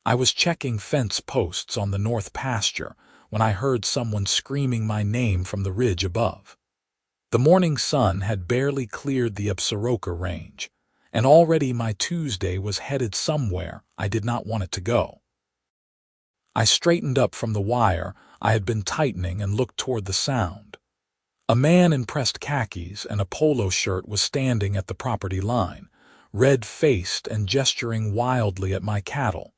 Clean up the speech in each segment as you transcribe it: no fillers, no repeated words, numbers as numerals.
I was checking fence posts on the north pasture when I heard someone screaming my name from the ridge above. The morning sun had barely cleared the Absaroka range, and already my Tuesday was headed somewhere I did not want it to go. I straightened up from the wire I had been tightening and looked toward the sound. A man in pressed khakis and a polo shirt was standing at the property line, red-faced and gesturing wildly at my cattle.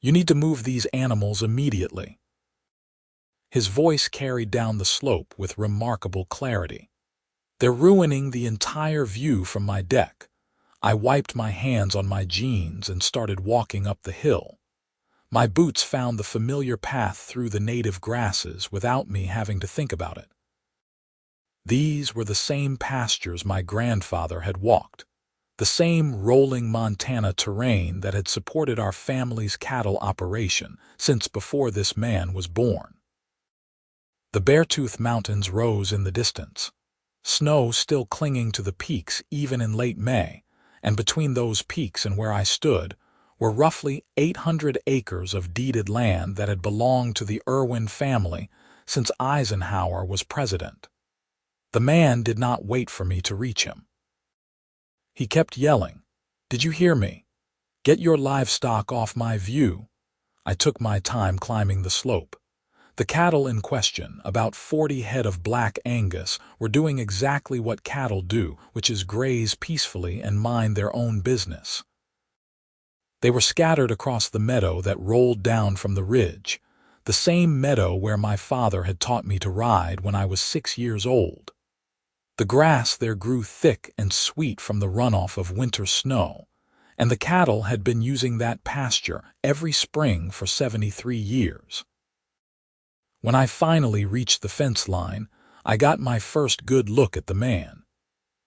"You need to move these animals immediately." His voice carried down the slope with remarkable clarity. "They're ruining the entire view from my deck." I wiped my hands on my jeans and started walking up the hill. My boots found the familiar path through the native grasses without me having to think about it. These were the same pastures my grandfather had walked, the same rolling Montana terrain that had supported our family's cattle operation since before this man was born. The Beartooth Mountains rose in the distance, snow still clinging to the peaks even in late May, and between those peaks and where I stood were roughly 800 acres of deeded land that had belonged to the Irwin family since Eisenhower was president. The man did not wait for me to reach him. He kept yelling, "Did you hear me? Get your livestock off my view." I took my time climbing the slope. The cattle in question, about 40 head of black Angus, were doing exactly what cattle do, which is graze peacefully and mind their own business. They were scattered across the meadow that rolled down from the ridge, the same meadow where my father had taught me to ride when I was 6 years old. The grass there grew thick and sweet from the runoff of winter snow, and the cattle had been using that pasture every spring for 73 years. When I finally reached the fence line, I got my first good look at the man.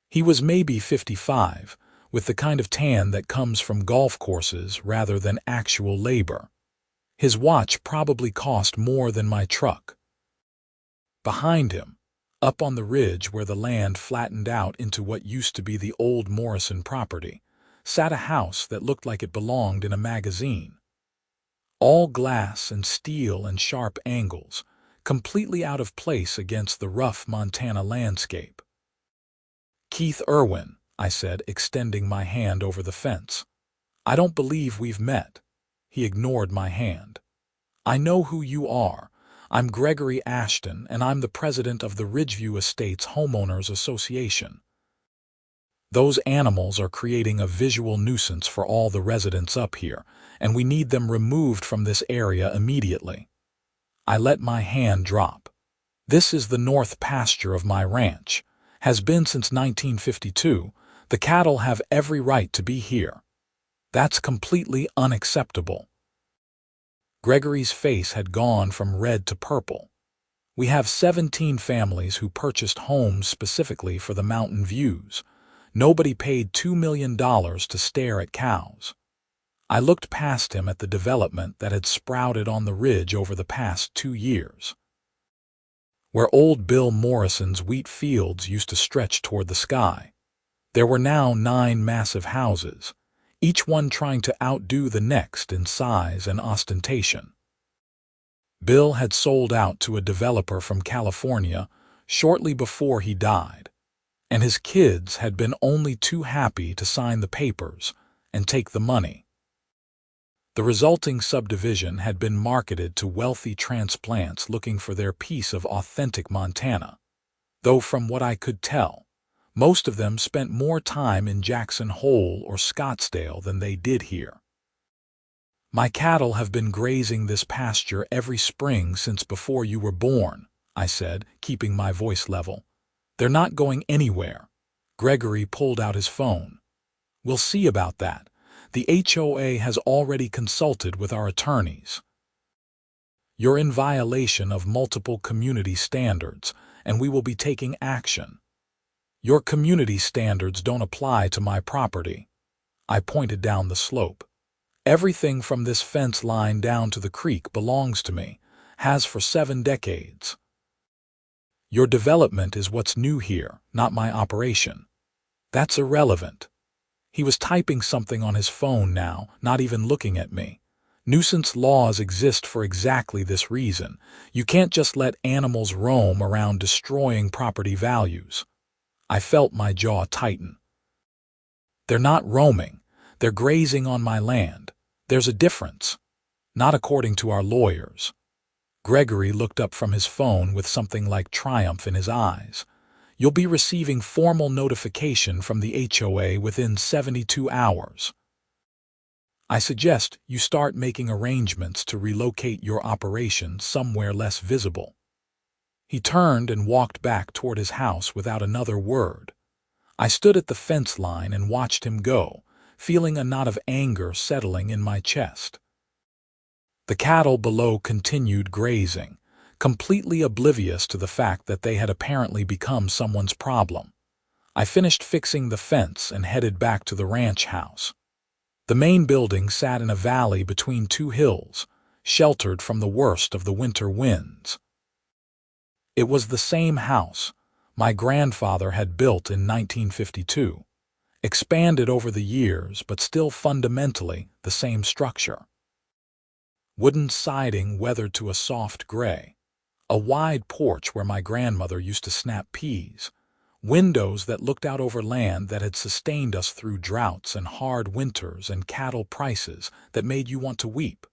He was maybe 55, with the kind of tan that comes from golf courses rather than actual labor. His watch probably cost more than my truck. Behind him, up on the ridge where the land flattened out into what used to be the old Morrison property, sat a house that looked like it belonged in a magazine. All glass and steel and sharp angles, completely out of place against the rough Montana landscape. "Keith Irwin," I said, extending my hand over the fence. "I don't believe we've met." He ignored my hand. "I know who you are. I'm Gregory Ashton, and I'm the president of the Ridgeview Estates Homeowners Association. Those animals are creating a visual nuisance for all the residents up here, and we need them removed from this area immediately." I let my hand drop. "This is the north pasture of my ranch. Has been since 1952. The cattle have every right to be here. That's completely unacceptable." Gregory's face had gone from red to purple. "We have 17 families who purchased homes specifically for the mountain views. Nobody paid $2 million to stare at cows." I looked past him at the development that had sprouted on the ridge over the past 2 years. Where old Bill Morrison's wheat fields used to stretch toward the sky, there were now 9 massive houses, each one trying to outdo the next in size and ostentation. Bill had sold out to a developer from California shortly before he died, and his kids had been only too happy to sign the papers and take the money. The resulting subdivision had been marketed to wealthy transplants looking for their piece of authentic Montana, though from what I could tell, most of them spent more time in Jackson Hole or Scottsdale than they did here. "My cattle have been grazing this pasture every spring since before you were born," I said, keeping my voice level. "They're not going anywhere." Gregory pulled out his phone. "We'll see about that. The HOA has already consulted with our attorneys. You're in violation of multiple community standards, and we will be taking action." "Your community standards don't apply to my property." I pointed down the slope. "Everything from this fence line down to the creek belongs to me, has for 7 decades. Your development is what's new here, not my operation." "That's irrelevant." He was typing something on his phone now, not even looking at me. Nuisance laws exist for exactly this reason. You can't just let animals roam around destroying property values. I felt my jaw tighten. They're not roaming. They're grazing on my land. There's a difference. Not according to our lawyers. Gregory looked up from his phone with something like triumph in his eyes. You'll be receiving formal notification from the HOA within 72 hours. I suggest you start making arrangements to relocate your operation somewhere less visible. He turned and walked back toward his house without another word. I stood at the fence line and watched him go, feeling a knot of anger settling in my chest. The cattle below continued grazing, completely oblivious to the fact that they had apparently become someone's problem. I finished fixing the fence and headed back to the ranch house. The main building sat in a valley between two hills, sheltered from the worst of the winter winds. It was the same house my grandfather had built in 1952, expanded over the years but still fundamentally the same structure. Wooden siding weathered to a soft gray, a wide porch where my grandmother used to snap peas, windows that looked out over land that had sustained us through droughts and hard winters and cattle prices that made you want to weep.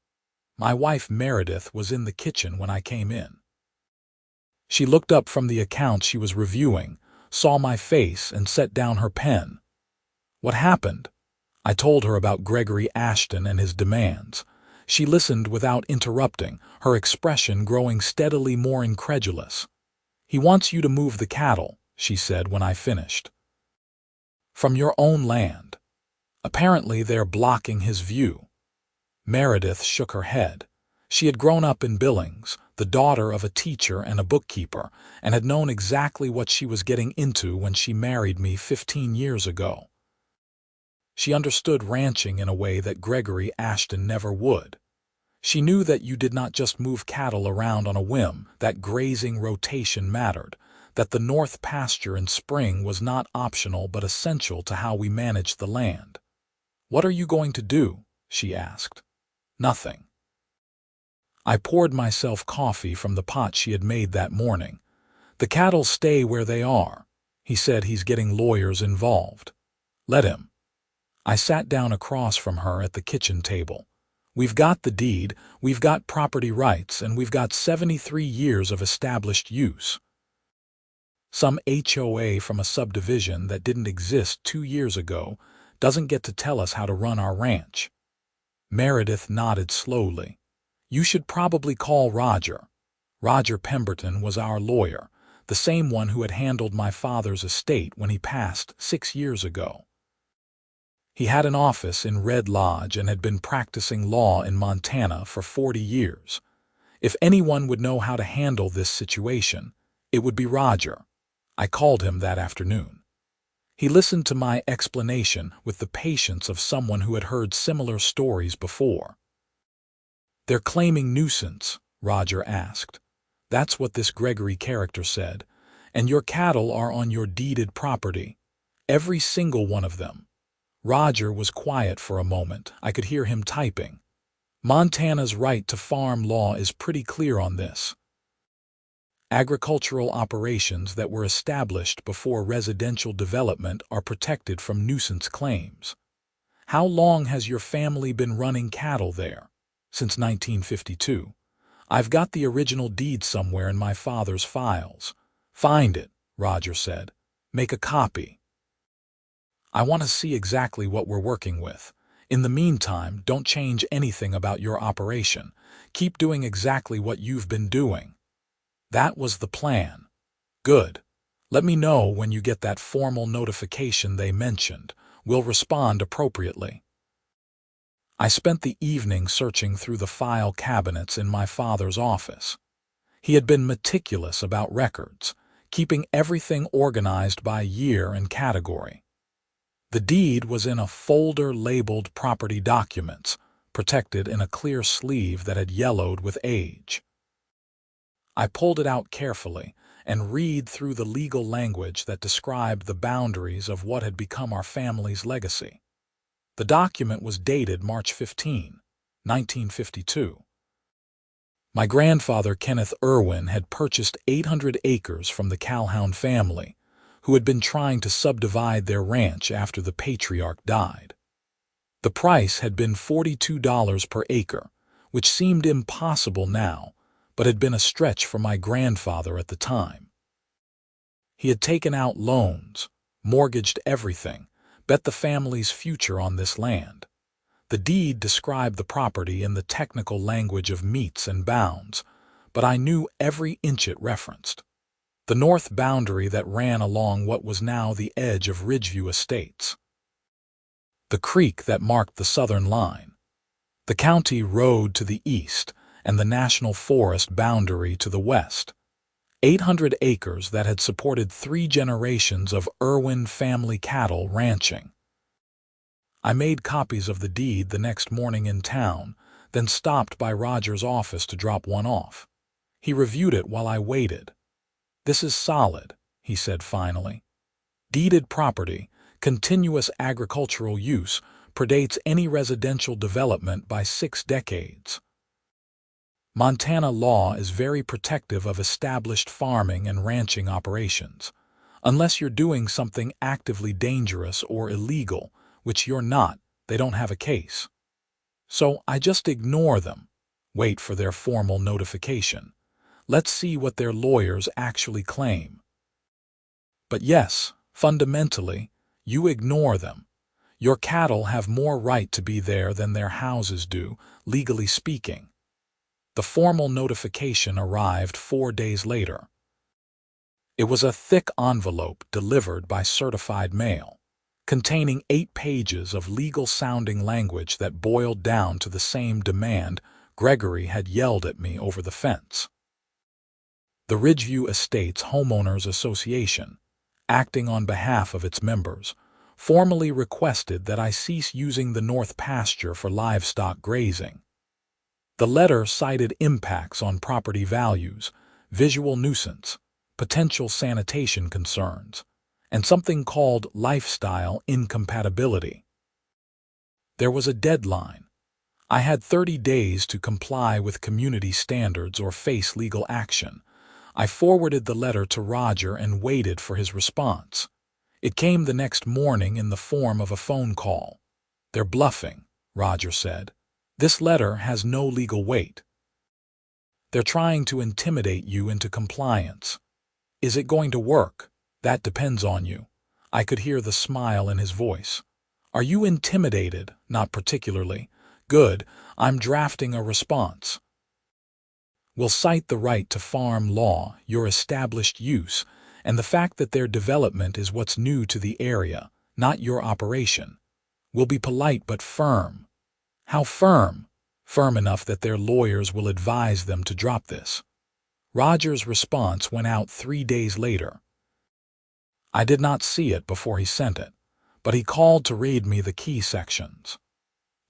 My wife Meredith was in the kitchen when I came in. She looked up from the account she was reviewing, saw my face, and set down her pen. What happened? I told her about Gregory Ashton and his demands. She listened without interrupting, her expression growing steadily more incredulous. He wants you to move the cattle, she said when I finished. From your own land. Apparently they're blocking his view. Meredith shook her head. She had grown up in Billings, the daughter of a teacher and a bookkeeper, and had known exactly what she was getting into when she married me 15 years ago. She understood ranching in a way that Gregory Ashton never would. She knew that you did not just move cattle around on a whim, that grazing rotation mattered, that the north pasture in spring was not optional but essential to how we managed the land. "What are you going to do?" she asked. "Nothing." I poured myself coffee from the pot she had made that morning. "The cattle stay where they are. He said he's getting lawyers involved. Let him." I sat down across from her at the kitchen table. "We've got the deed, we've got property rights, and we've got 73 years of established use. Some HOA from a subdivision that didn't exist 2 years ago doesn't get to tell us how to run our ranch." Meredith nodded slowly. "You should probably call Roger." Roger Pemberton was our lawyer, the same one who had handled my father's estate when he passed 6 years ago. He had an office in Red Lodge and had been practicing law in Montana for 40 years. If anyone would know how to handle this situation, it would be Roger. I called him that afternoon. He listened to my explanation with the patience of someone who had heard similar stories before. "They're claiming nuisance," Roger asked. "That's what this Gregory character said. And your cattle are on your deeded property. Every single one of them." Roger was quiet for a moment. I could hear him typing. "Montana's right to farm law is pretty clear on this. Agricultural operations that were established before residential development are protected from nuisance claims. How long has your family been running cattle there?" "Since 1952. I've got the original deed somewhere in my father's files." "Find it," Roger said. "Make a copy. I want to see exactly what we're working with. In the meantime, don't change anything about your operation. Keep doing exactly what you've been doing." That was the plan. "Good. Let me know when you get that formal notification they mentioned. We'll respond appropriately." I spent the evening searching through the file cabinets in my father's office. He had been meticulous about records, keeping everything organized by year and category. The deed was in a folder labeled Property Documents, protected in a clear sleeve that had yellowed with age. I pulled it out carefully and read through the legal language that described the boundaries of what had become our family's legacy. The document was dated March 15, 1952. My grandfather, Kenneth Irwin, had purchased 800 acres from the Calhoun family, who had been trying to subdivide their ranch after the patriarch died. The price had been $42 per acre, which seemed impossible now, but had been a stretch for my grandfather at the time. He had taken out loans, mortgaged everything, bet the family's future on this land. The deed described the property in the technical language of metes and bounds, but I knew every inch it referenced. The north boundary that ran along what was now the edge of Ridgeview Estates. The creek that marked the southern line. The county road to the east and the national forest boundary to the west. 800 acres that had supported 3 generations of Irwin family cattle ranching. I made copies of the deed the next morning in town, then stopped by Roger's office to drop one off. He reviewed it while I waited. "This is solid," he said finally. "Deeded property, continuous agricultural use, predates any residential development by 6 decades. Montana law is very protective of established farming and ranching operations. Unless you're doing something actively dangerous or illegal, which you're not, they don't have a case. So I just ignore them, wait for their formal notification. Let's see what their lawyers actually claim." But yes, fundamentally, you ignore them. Your cattle have more right to be there than their houses do, legally speaking. The formal notification arrived 4 days later. It was a thick envelope delivered by certified mail, containing 8 pages of legal-sounding language that boiled down to the same demand Gregory had yelled at me over the fence. The Ridgeview Estates Homeowners Association, acting on behalf of its members, formally requested that I cease using the north pasture for livestock grazing. The letter cited impacts on property values, visual nuisance, potential sanitation concerns, and something called lifestyle incompatibility. There was a deadline. I had 30 days to comply with community standards or face legal action. I forwarded the letter to Roger and waited for his response. It came the next morning in the form of a phone call. "They're bluffing," Roger said. "This letter has no legal weight. They're trying to intimidate you into compliance. Is it going to work? That depends on you." I could hear the smile in his voice. "Are you intimidated?" "Not particularly." "Good. I'm drafting a response. We'll cite the right to farm law, your established use, and the fact that their development is what's new to the area, not your operation. We'll be polite but firm." "How firm?" "Firm enough that their lawyers will advise them to drop this." Roger's response went out 3 days later. I did not see it before he sent it, but he called to read me the key sections.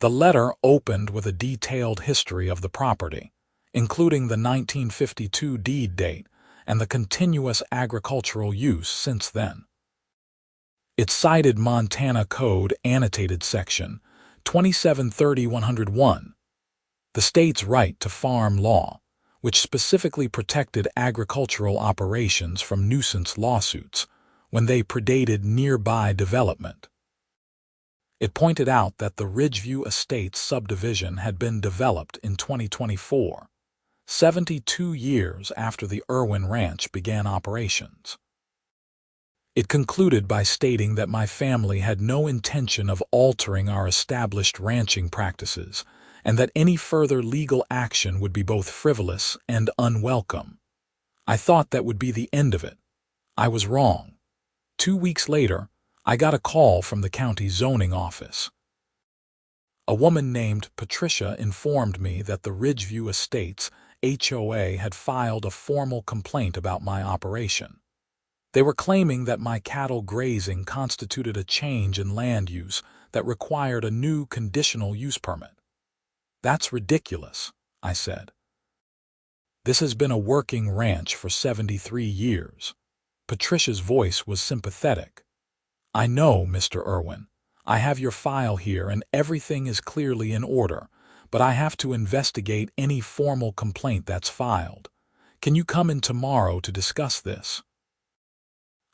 The letter opened with a detailed history of the property, including the 1952 deed date and the continuous agricultural use since then. It cited Montana Code Annotated Section 2730-101, the state's right to farm law, which specifically protected agricultural operations from nuisance lawsuits when they predated nearby development. It pointed out that the Ridgeview Estates subdivision had been developed in 2024, 72 years after the Irwin Ranch began operations. It concluded by stating that my family had no intention of altering our established ranching practices and that any further legal action would be both frivolous and unwelcome. I thought that would be the end of it. I was wrong. 2 weeks later, I got a call from the county zoning office. A woman named Patricia informed me that the Ridgeview Estates HOA had filed a formal complaint about my operation. They were claiming that my cattle grazing constituted a change in land use that required a new conditional use permit. "That's ridiculous," I said. "This has been a working ranch for 73 years. Patricia's voice was sympathetic. "I know, Mr. Irwin. I have your file here and everything is clearly in order, but I have to investigate any formal complaint that's filed. Can you come in tomorrow to discuss this?"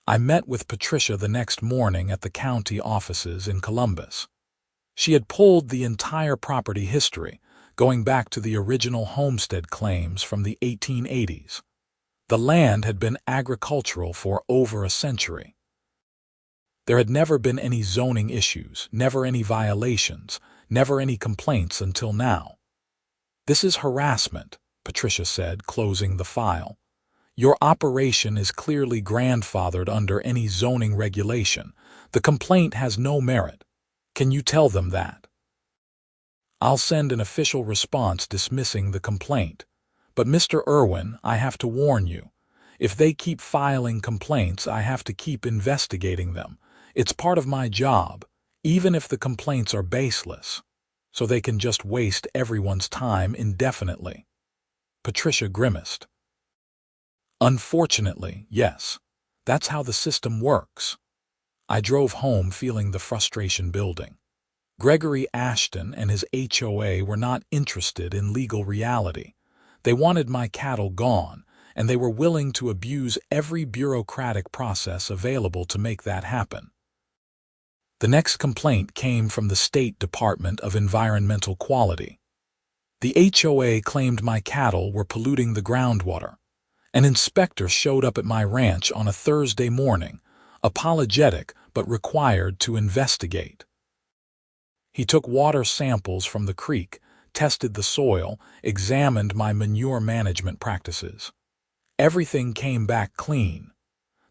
I met with Patricia the next morning at the county offices in Columbus. She had pulled the entire property history, going back to the original homestead claims from the 1880s. The land had been agricultural for over a century. There had never been any zoning issues, never any violations, never any complaints until now. "This is harassment," Patricia said, closing the file. "Your operation is clearly grandfathered under any zoning regulation. The complaint has no merit. Can you tell them that?" "I'll send an official response dismissing the complaint. But Mr. Irwin, I have to warn you. If they keep filing complaints, I have to keep investigating them. It's part of my job, even if the complaints are baseless, so they can just waste everyone's time indefinitely." Patricia grimaced. "Unfortunately, yes. That's how the system works." I drove home feeling the frustration building. Gregory Ashton and his HOA were not interested in legal reality. They wanted my cattle gone, and they were willing to abuse every bureaucratic process available to make that happen. The next complaint came from the State Department of Environmental Quality. The HOA claimed my cattle were polluting the groundwater. An inspector showed up at my ranch on a Thursday morning, apologetic but required to investigate. He took water samples from the creek, tested the soil, examined my manure management practices. Everything came back clean.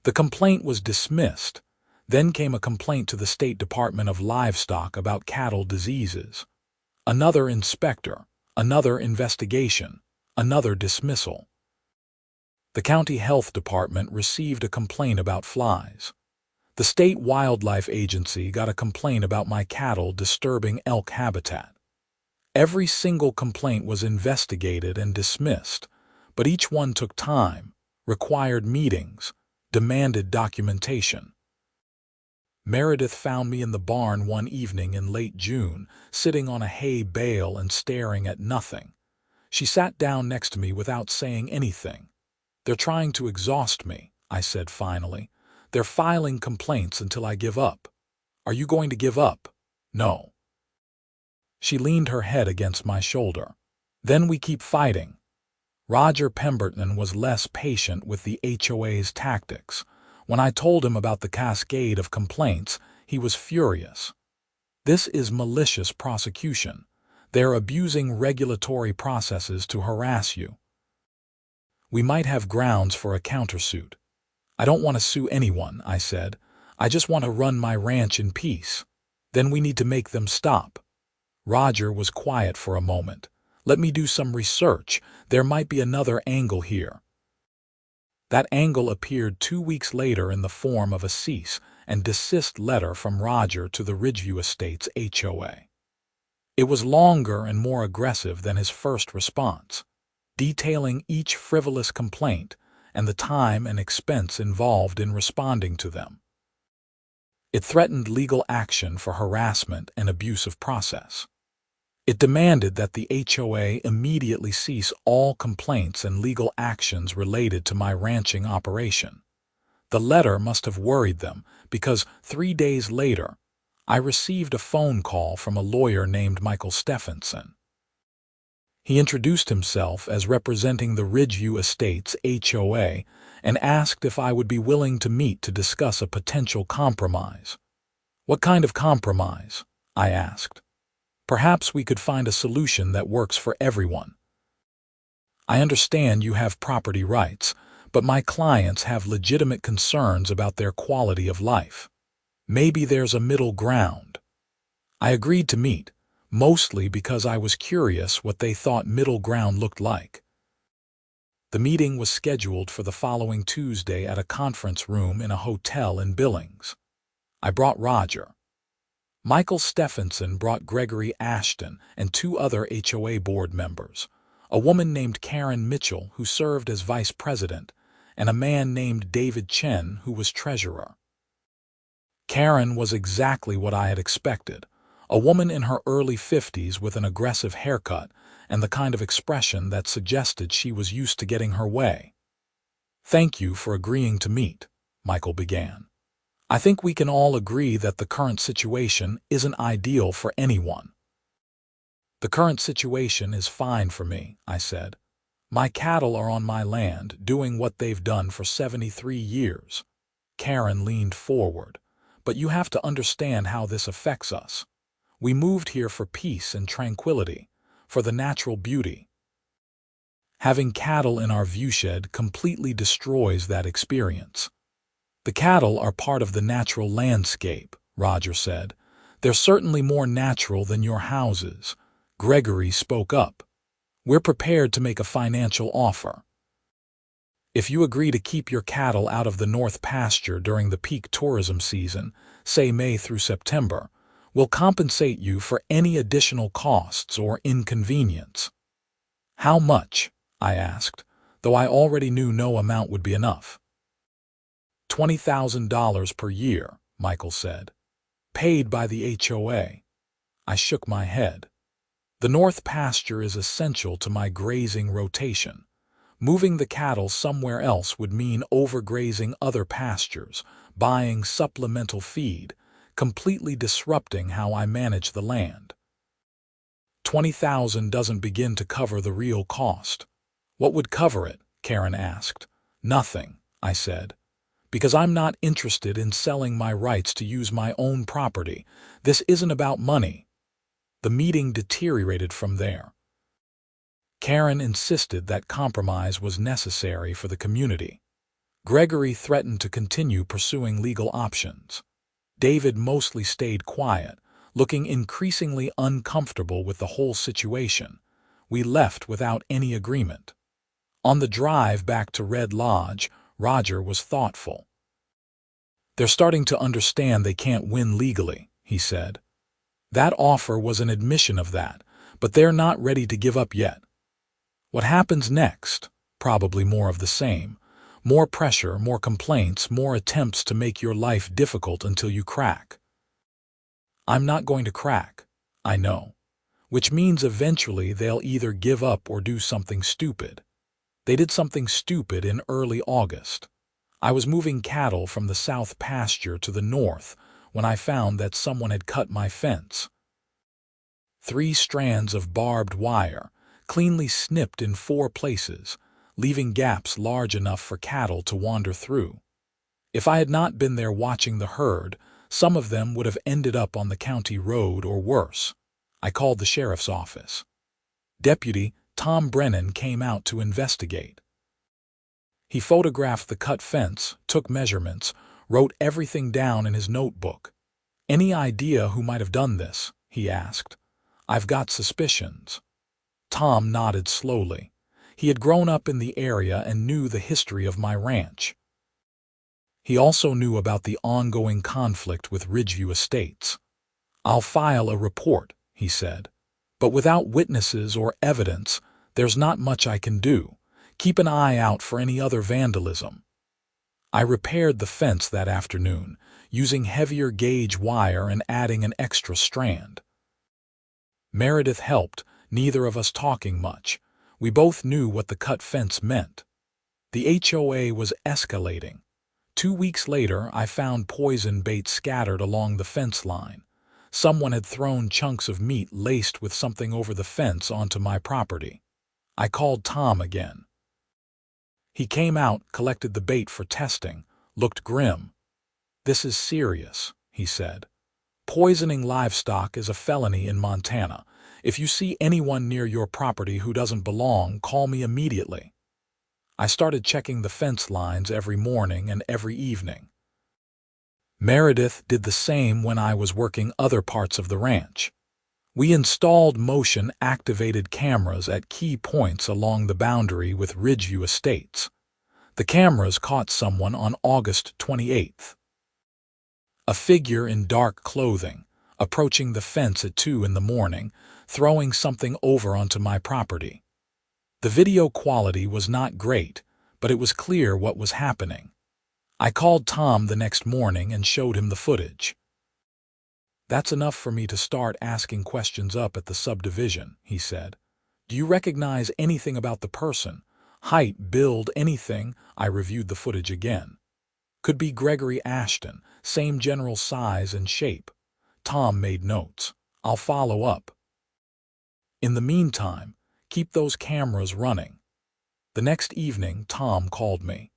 The complaint was dismissed. Then came a complaint to the State Department of Livestock about cattle diseases. Another inspector, another investigation, another dismissal. The county health department received a complaint about flies. The state wildlife agency got a complaint about my cattle disturbing elk habitat. Every single complaint was investigated and dismissed, but each one took time, required meetings, demanded documentation. Meredith found me in the barn one evening in late June, sitting on a hay bale and staring at nothing. She sat down next to me without saying anything. "They're trying to exhaust me," I said finally. "They're filing complaints until I give up." "Are you going to give up?" "No." She leaned her head against my shoulder. "Then we keep fighting." Roger Pemberton was less patient with the HOA's tactics. When I told him about the cascade of complaints, he was furious. "This is malicious prosecution. They're abusing regulatory processes to harass you." "We might have grounds for a countersuit." "I don't want to sue anyone," I said. "I just want to run my ranch in peace." "Then we need to make them stop." Roger was quiet for a moment. "Let me do some research. There might be another angle here." That angle appeared 2 weeks later in the form of a cease and desist letter from Roger to the Ridgeview Estates HOA. It was longer and more aggressive than his first response, detailing each frivolous complaint and the time and expense involved in responding to them. It threatened legal action for harassment and abuse of process. It demanded that the HOA immediately cease all complaints and legal actions related to my ranching operation. The letter must have worried them because 3 days later, I received a phone call from a lawyer named Michael Stephenson. He introduced himself as representing the Ridgeview Estates HOA and asked if I would be willing to meet to discuss a potential compromise. "What kind of compromise?" I asked. "Perhaps we could find a solution that works for everyone. I understand you have property rights, but my clients have legitimate concerns about their quality of life. Maybe there's a middle ground." I agreed to meet, mostly because I was curious what they thought middle ground looked like. The meeting was scheduled for the following Tuesday at a conference room in a hotel in Billings. I brought Roger. Michael Stephenson brought Gregory Ashton and 2 other HOA board members, a woman named Karen Mitchell who served as vice president, and a man named David Chen who was treasurer. Karen was exactly what I had expected, A woman in her early 50s with an aggressive haircut and the kind of expression that suggested she was used to getting her way. "Thank you for agreeing to meet," Michael began. "I think we can all agree that the current situation isn't ideal for anyone." "The current situation is fine for me," I said. "My cattle are on my land, doing what they've done for 73 years. Karen leaned forward. "But you have to understand how this affects us. We moved here for peace and tranquility, for the natural beauty. Having cattle in our viewshed completely destroys that experience." "The cattle are part of the natural landscape," Roger said. "They're certainly more natural than your houses." Gregory spoke up. "We're prepared to make a financial offer. If you agree to keep your cattle out of the North Pasture during the peak tourism season, say May through September, we'll compensate you for any additional costs or inconvenience." "How much?" I asked, though I already knew no amount would be enough. $20,000 per year, Michael said. "Paid by the HOA. I shook my head. "The North Pasture is essential to my grazing rotation. Moving the cattle somewhere else would mean overgrazing other pastures, buying supplemental feed, completely disrupting how I manage the land." $20,000 doesn't begin to cover the real cost." "What would cover it?" Karen asked. "Nothing," I said. "Because I'm not interested in selling my rights to use my own property. This isn't about money." The meeting deteriorated from there. Karen insisted that compromise was necessary for the community. Gregory threatened to continue pursuing legal options. David mostly stayed quiet, looking increasingly uncomfortable with the whole situation. We left without any agreement. On the drive back to Red Lodge, Roger was thoughtful. "They're starting to understand they can't win legally," he said. "That offer was an admission of that, but they're not ready to give up yet." "What happens next?" "Probably more of the same. More pressure, more complaints, more attempts to make your life difficult until you crack." "I'm not going to crack. I know. Which means eventually they'll either give up or do something stupid." They did something stupid in early August. I was moving cattle from the South Pasture to the north when I found that someone had cut my fence. 3 strands of barbed wire, cleanly snipped in 4 places, leaving gaps large enough for cattle to wander through. If I had not been there watching the herd, some of them would have ended up on the county road or worse. I called the sheriff's office. Deputy Tom Brennan came out to investigate. He photographed the cut fence, took measurements, wrote everything down in his notebook. "Any idea who might have done this?" he asked. "I've got suspicions." Tom nodded slowly. He had grown up in the area and knew the history of my ranch. He also knew about the ongoing conflict with Ridgeview Estates. "I'll file a report," he said. "But without witnesses or evidence, there's not much I can do. Keep an eye out for any other vandalism." I repaired the fence that afternoon, using heavier gauge wire and adding an extra strand. Meredith helped, neither of us talking much. We both knew what the cut fence meant. The HOA was escalating. 2 weeks later, I found poison bait scattered along the fence line. Someone had thrown chunks of meat laced with something over the fence onto my property. I called Tom again. He came out, collected the bait for testing, looked grim. "This is serious," he said. "Poisoning livestock is a felony in Montana. If you see anyone near your property who doesn't belong, call me immediately." I started checking the fence lines every morning and every evening. Meredith did the same when I was working other parts of the ranch. We installed motion-activated cameras at key points along the boundary with Ridgeview Estates. The cameras caught someone on August 28th. A figure in dark clothing, approaching the fence at 2 in the morning, throwing something over onto my property. The video quality was not great, but it was clear what was happening. I called Tom the next morning and showed him the footage. "That's enough for me to start asking questions up at the subdivision," he said. "Do you recognize anything about the person? Height, build, anything?" I reviewed the footage again. "Could be Gregory Ashton, same general size and shape." Tom made notes. "I'll follow up. In the meantime, keep those cameras running." The next evening, Tom called me.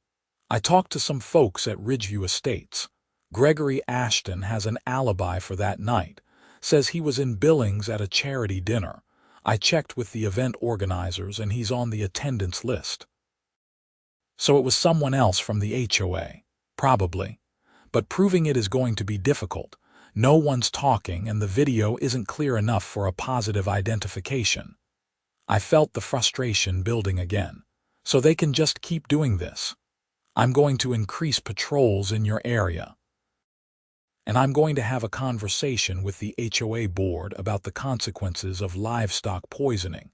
"I talked to some folks at Ridgeview Estates. Gregory Ashton has an alibi for that night. Says he was in Billings at a charity dinner. I checked with the event organizers and he's on the attendance list." So it was someone else from the HOA. Probably. But proving it is going to be difficult. No one's talking and the video isn't clear enough for a positive identification. I felt the frustration building again. "So they can just keep doing this. I'm going to increase patrols in your area. And I'm going to have a conversation with the HOA board about the consequences of livestock poisoning.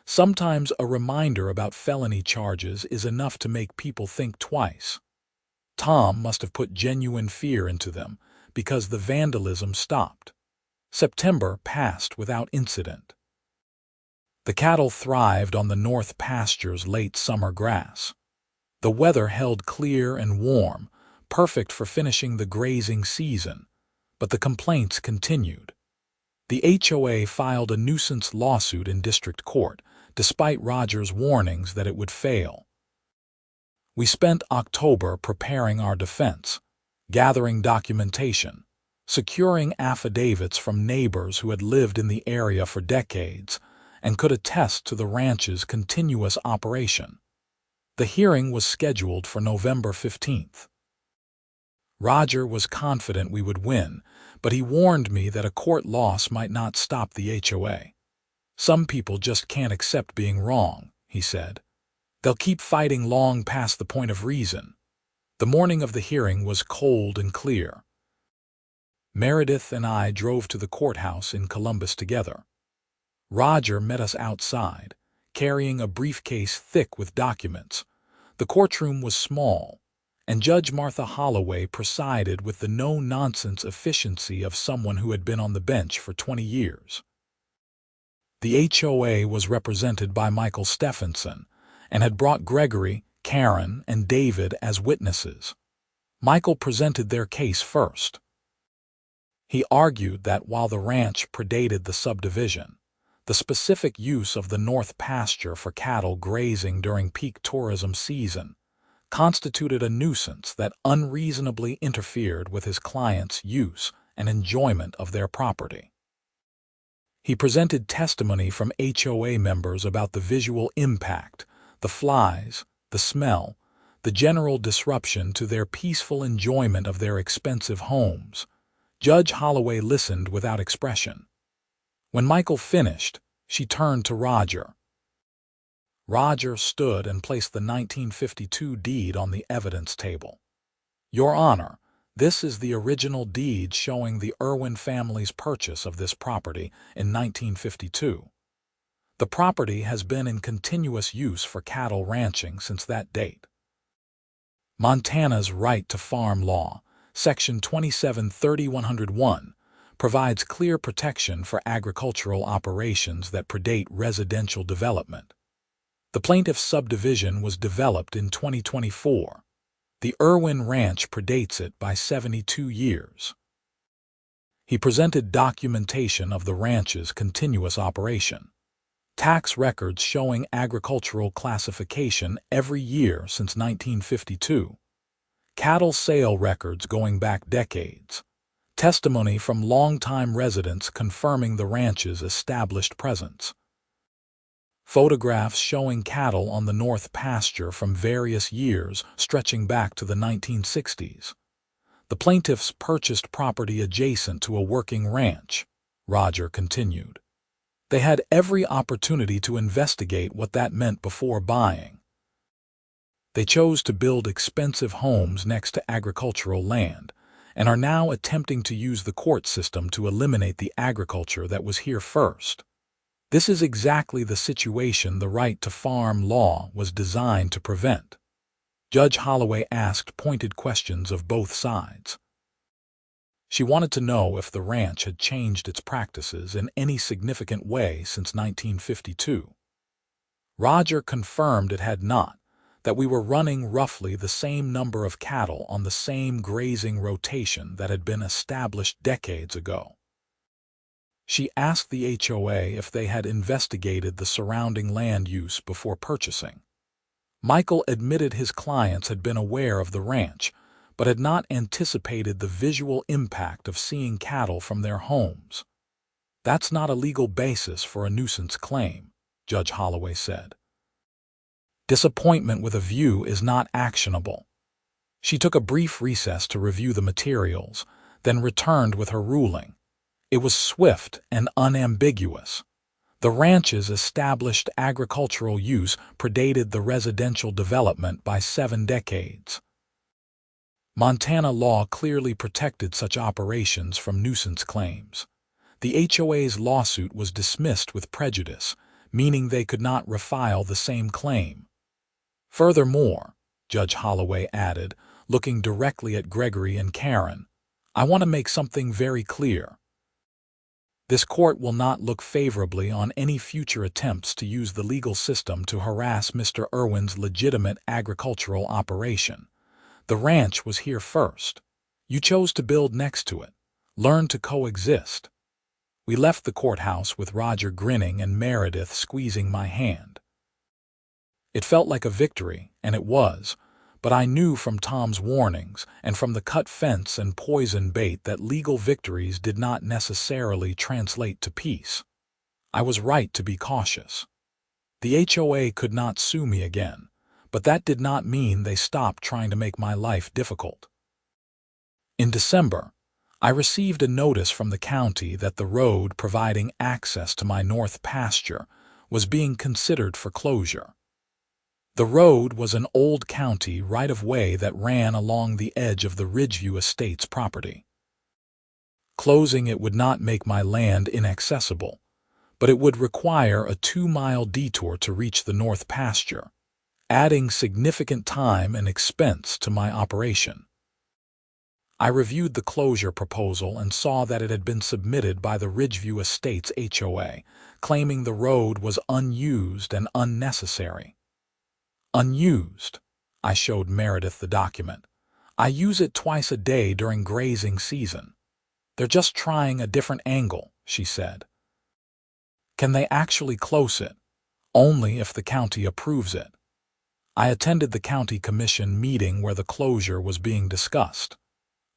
Sometimes a reminder about felony charges is enough to make people think twice." Tom must have put genuine fear into them, because the vandalism stopped. September passed without incident. The cattle thrived on the north pasture's late summer grass. The weather held clear and warm, perfect for finishing the grazing season, but the complaints continued. The HOA filed a nuisance lawsuit in district court, despite Roger's warnings that it would fail. We spent October preparing our defense, gathering documentation, securing affidavits from neighbors who had lived in the area for decades and could attest to the ranch's continuous operation. The hearing was scheduled for November 15th. Roger was confident we would win, but he warned me that a court loss might not stop the HOA. "Some people just can't accept being wrong," he said. "They'll keep fighting long past the point of reason." The morning of the hearing was cold and clear. Meredith and I drove to the courthouse in Columbus together. Roger met us outside, carrying a briefcase thick with documents. The courtroom was small, and Judge Martha Holloway presided with the no-nonsense efficiency of someone who had been on the bench for 20 years. The HOA was represented by Michael Stephenson and had brought Gregory, Karen, and David as witnesses. Michael presented their case first. He argued that while the ranch predated the subdivision, the specific use of the north pasture for cattle grazing during peak tourism season constituted a nuisance that unreasonably interfered with his client's use and enjoyment of their property. He presented testimony from HOA members about the visual impact, the flies, the smell, the general disruption to their peaceful enjoyment of their expensive homes. Judge Holloway listened without expression. When Michael finished, she turned to Roger. Roger stood and placed the 1952 deed on the evidence table. "Your Honor, this is the original deed showing the Irwin family's purchase of this property in 1952. The property has been in continuous use for cattle ranching since that date. Montana's Right to Farm Law, Section 27-3101, provides clear protection for agricultural operations that predate residential development. The plaintiff's subdivision was developed in 2024. The Irwin Ranch predates it by 72 years. He presented documentation of the ranch's continuous operation. Tax records showing agricultural classification every year since 1952. Cattle sale records going back decades. Testimony from longtime residents confirming the ranch's established presence. Photographs showing cattle on the north pasture from various years stretching back to the 1960s. The plaintiffs purchased property adjacent to a working ranch, Roger continued. They had every opportunity to investigate what that meant before buying. They chose to build expensive homes next to agricultural land and are now attempting to use the court system to eliminate the agriculture that was here first. This is exactly the situation the right to farm law was designed to prevent. Judge Holloway asked pointed questions of both sides. She wanted to know if the ranch had changed its practices in any significant way since 1952. Roger confirmed it had not, that we were running roughly the same number of cattle on the same grazing rotation that had been established decades ago. She asked the HOA if they had investigated the surrounding land use before purchasing. Michael admitted his clients had been aware of the ranch, but had not anticipated the visual impact of seeing cattle from their homes. "That's not a legal basis for a nuisance claim," Judge Holloway said. "Disappointment with a view is not actionable." She took a brief recess to review the materials, then returned with her ruling. It was swift and unambiguous. The ranch's established agricultural use predated the residential development by 7 decades. Montana law clearly protected such operations from nuisance claims. The HOA's lawsuit was dismissed with prejudice, meaning they could not refile the same claim. Furthermore, Judge Holloway added, looking directly at Gregory and Karen, "I want to make something very clear. This court will not look favorably on any future attempts to use the legal system to harass Mr. Irwin's legitimate agricultural operation. The ranch was here first. You chose to build next to it. Learn to coexist." We left the courthouse with Roger grinning and Meredith squeezing my hand. It felt like a victory, and it was, but I knew from Tom's warnings and from the cut fence and poison bait that legal victories did not necessarily translate to peace. I was right to be cautious. The HOA could not sue me again, but that did not mean they stopped trying to make my life difficult. In December, I received a notice from the county that the road providing access to my north pasture was being considered for closure. The road was an old county right-of-way that ran along the edge of the Ridgeview Estates property. Closing it would not make my land inaccessible, but it would require a 2-mile detour to reach the north pasture, adding significant time and expense to my operation. I reviewed the closure proposal and saw that it had been submitted by the Ridgeview Estates HOA, claiming the road was unused and unnecessary. "Unused," I showed Meredith the document. "I use it twice a day during grazing season." "They're just trying a different angle," she said. "Can they actually close it?" "Only if the county approves it." I attended the county commission meeting where the closure was being discussed.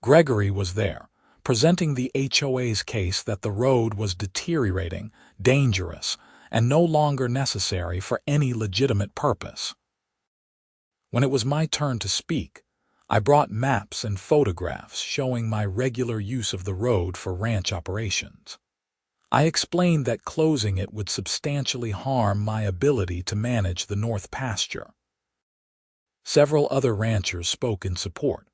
Gregory was there, presenting the HOA's case that the road was deteriorating, dangerous, and no longer necessary for any legitimate purpose. When it was my turn to speak, I brought maps and photographs showing my regular use of the road for ranch operations. I explained that closing it would substantially harm my ability to manage the north pasture. Several other ranchers spoke in support,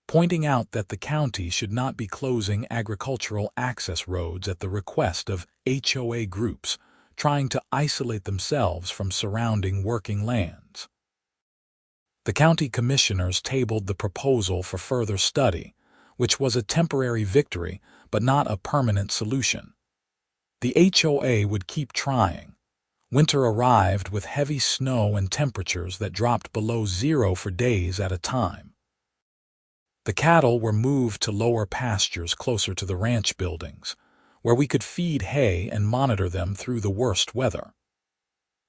pointing out that the county should not be closing agricultural access roads at the request of HOA groups trying to isolate themselves from surrounding working lands. The county commissioners tabled the proposal for further study, which was a temporary victory but not a permanent solution. The HOA would keep trying. Winter arrived with heavy snow and temperatures that dropped below zero for days at a time. The cattle were moved to lower pastures closer to the ranch buildings, where we could feed hay and monitor them through the worst weather.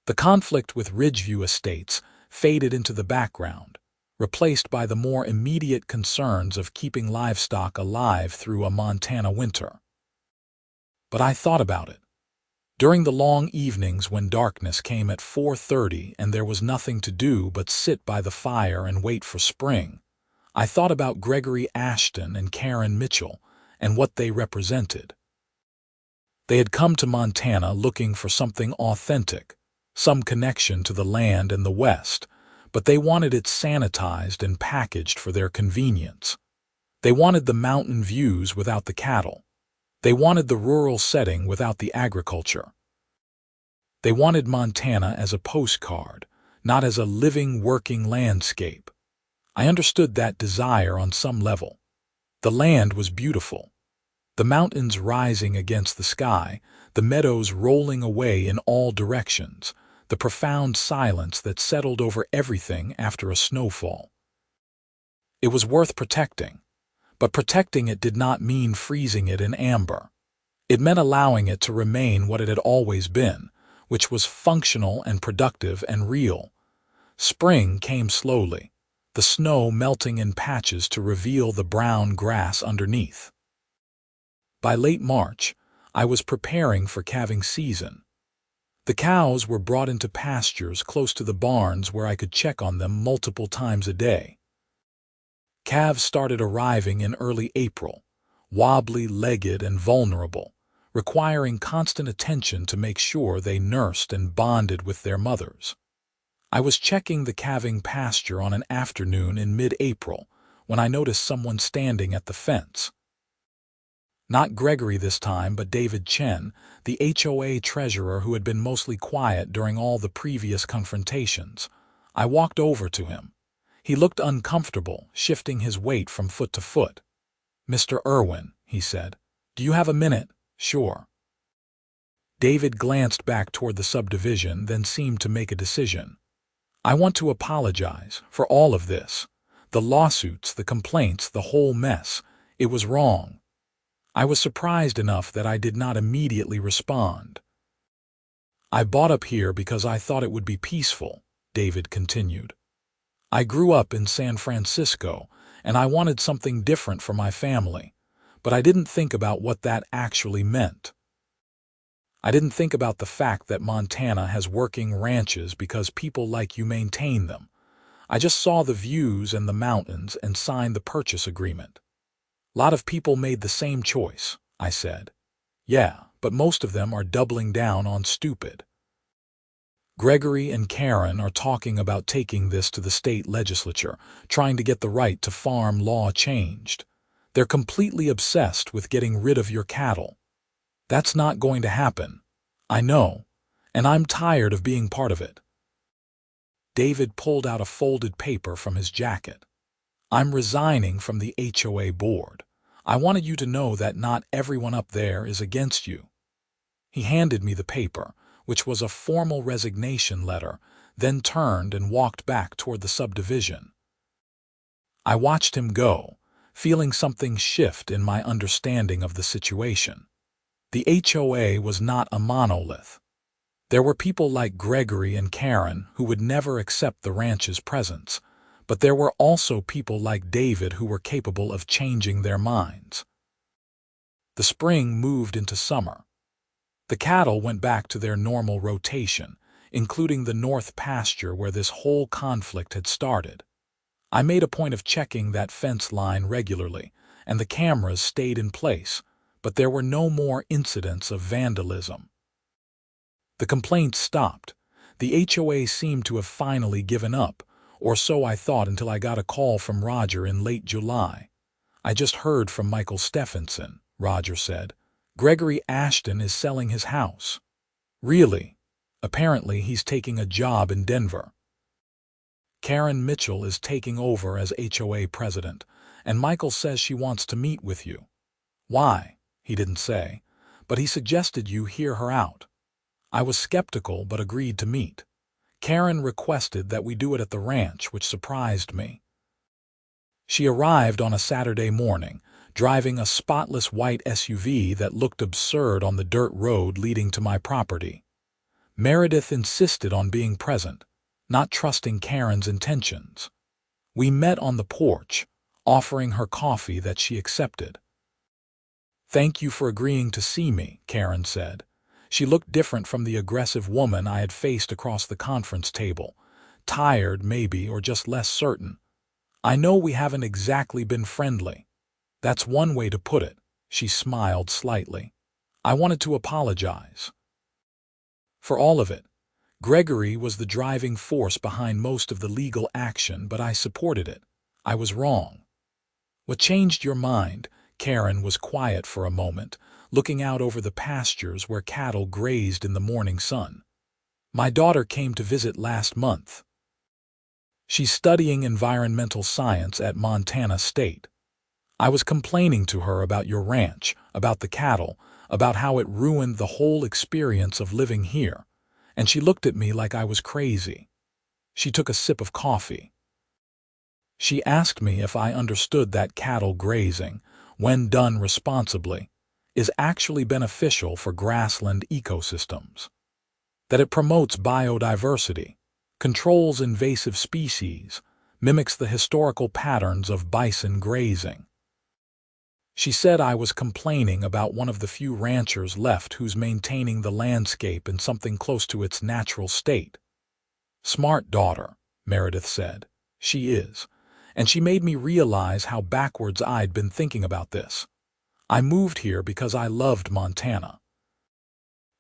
The conflict with Ridgeview Estates faded into the background, replaced by the more immediate concerns of keeping livestock alive through a Montana winter. But I thought about it. During the long evenings when darkness came at 4:30 and there was nothing to do but sit by the fire and wait for spring, I thought about Gregory Ashton and Karen Mitchell and what they represented. They had come to Montana looking for something authentic, some connection to the land and the West, but they wanted it sanitized and packaged for their convenience. They wanted the mountain views without the cattle. They wanted the rural setting without the agriculture. They wanted Montana as a postcard, not as a living, working landscape. I understood that desire on some level. The land was beautiful, The mountains rising against the sky, the meadows rolling away in all directions, the profound silence that settled over everything after a snowfall. It was worth protecting, but protecting it did not mean freezing it in amber. It meant allowing it to remain what it had always been, which was functional and productive and real. Spring came slowly, the snow melting in patches to reveal the brown grass underneath. By late March, I was preparing for calving season. The cows were brought into pastures close to the barns where I could check on them multiple times a day. Calves started arriving in early April, wobbly-legged and vulnerable, requiring constant attention to make sure they nursed and bonded with their mothers. I was checking the calving pasture on an afternoon in mid-April when I noticed someone standing at the fence. Not Gregory this time, but David Chen, the HOA treasurer who had been mostly quiet during all the previous confrontations. I walked over to him. He looked uncomfortable, shifting his weight from foot to foot. "Mr. Irwin," he said, "do you have a minute?" "Sure." David glanced back toward the subdivision, then seemed to make a decision. "I want to apologize for all of this. The lawsuits, the complaints, the whole mess. It was wrong." I was surprised enough that I did not immediately respond. "I bought up here because I thought it would be peaceful," David continued. "I grew up in San Francisco, and I wanted something different for my family, but I didn't think about what that actually meant. I didn't think about the fact that Montana has working ranches because people like you maintain them. I just saw the views and the mountains and signed the purchase agreement." "Lot of people made the same choice," I said. "Yeah, but most of them are doubling down on stupid. Gregory and Karen are talking about taking this to the state legislature, trying to get the right to farm law changed. They're completely obsessed with getting rid of your cattle. That's not going to happen. I know, and I'm tired of being part of it." David pulled out a folded paper from his jacket. "I'm resigning from the HOA board. I wanted you to know that not everyone up there is against you." He handed me the paper, which was a formal resignation letter, then turned and walked back toward the subdivision. I watched him go, feeling something shift in my understanding of the situation. The HOA was not a monolith. There were people like Gregory and Karen who would never accept the ranch's presence, but there were also people like David who were capable of changing their minds. The spring moved into summer. The cattle went back to their normal rotation, including the north pasture where this whole conflict had started. I made a point of checking that fence line regularly, and the cameras stayed in place, but there were no more incidents of vandalism. The complaints stopped. The HOA seemed to have finally given up, or so I thought until I got a call from Roger in late July. "I just heard from Michael Stephenson," Roger said. "Gregory Ashton is selling his house." "Really?" "Apparently he's taking a job in Denver. Karen Mitchell is taking over as HOA president, and Michael says she wants to meet with you." "Why?" He didn't say, but he suggested you hear her out. I was skeptical but agreed to meet. Karen requested that we do it at the ranch, which surprised me. She arrived on a Saturday morning, driving a spotless white SUV that looked absurd on the dirt road leading to my property. Meredith insisted on being present, not trusting Karen's intentions. We met on the porch, offering her coffee that she accepted. "Thank you for agreeing to see me," Karen said. She looked different from the aggressive woman I had faced across the conference table. Tired, maybe, or just less certain. "I know we haven't exactly been friendly." "That's one way to put it," she smiled slightly. "I wanted to apologize for all of it. Gregory was the driving force behind most of the legal action, but I supported it. I was wrong." "What changed your mind?" Karen was quiet for a moment, looking out over the pastures where cattle grazed in the morning sun. "My daughter came to visit last month. She's studying environmental science at Montana State. I was complaining to her about your ranch, about the cattle, about how it ruined the whole experience of living here, and she looked at me like I was crazy. She took a sip of coffee. She asked me if I understood that cattle grazing, when done responsibly, is actually beneficial for grassland ecosystems, that it promotes biodiversity, controls invasive species, mimics the historical patterns of bison grazing. She said I was complaining about one of the few ranchers left who's maintaining the landscape in something close to its natural state. Smart daughter, Meredith said. She is. And she made me realize how backwards I'd been thinking about this. I moved here because I loved Montana.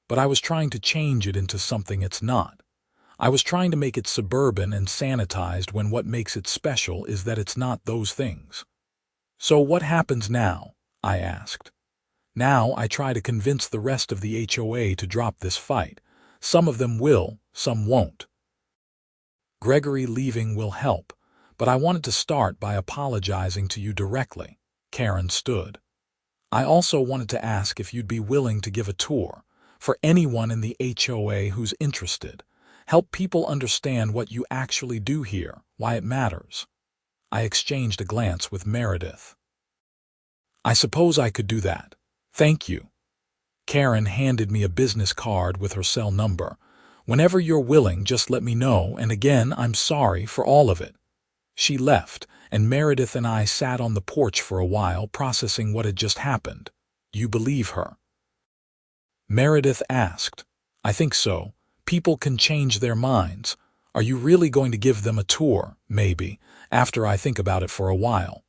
But I was trying to change it into something it's not. I was trying to make it suburban and sanitized when what makes it special is that it's not those things. So what happens now? I asked. Now I try to convince the rest of the HOA to drop this fight. Some of them will, some won't. Gregory leaving will help, but I wanted to start by apologizing to you directly. Karen stood. I also wanted to ask if you'd be willing to give a tour, for anyone in the HOA who's interested. Help people understand what you actually do here, why it matters. I exchanged a glance with Meredith. I suppose I could do that. Thank you. Karen handed me a business card with her cell number. Whenever you're willing, just let me know, and again, I'm sorry for all of it. She left, and Meredith and I sat on the porch for a while processing what had just happened. You believe her? Meredith asked. I think so. People can change their minds. Are you really going to give them a tour, maybe, after I think about it for a while?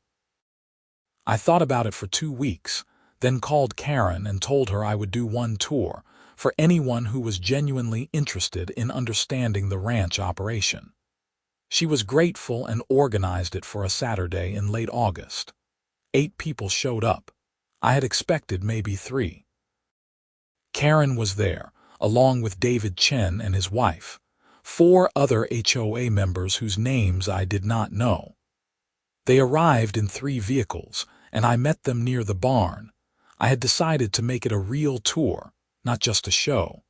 I thought about it for 2 weeks, then called Karen and told her I would do one tour for anyone who was genuinely interested in understanding the ranch operation. She was grateful and organized it for a Saturday in late August. 8 people showed up. I had expected maybe 3. Karen was there, along with David Chen and his wife, 4 other HOA members whose names I did not know. They arrived in 3 vehicles, and I met them near the barn. I had decided to make it a real tour, not just a show.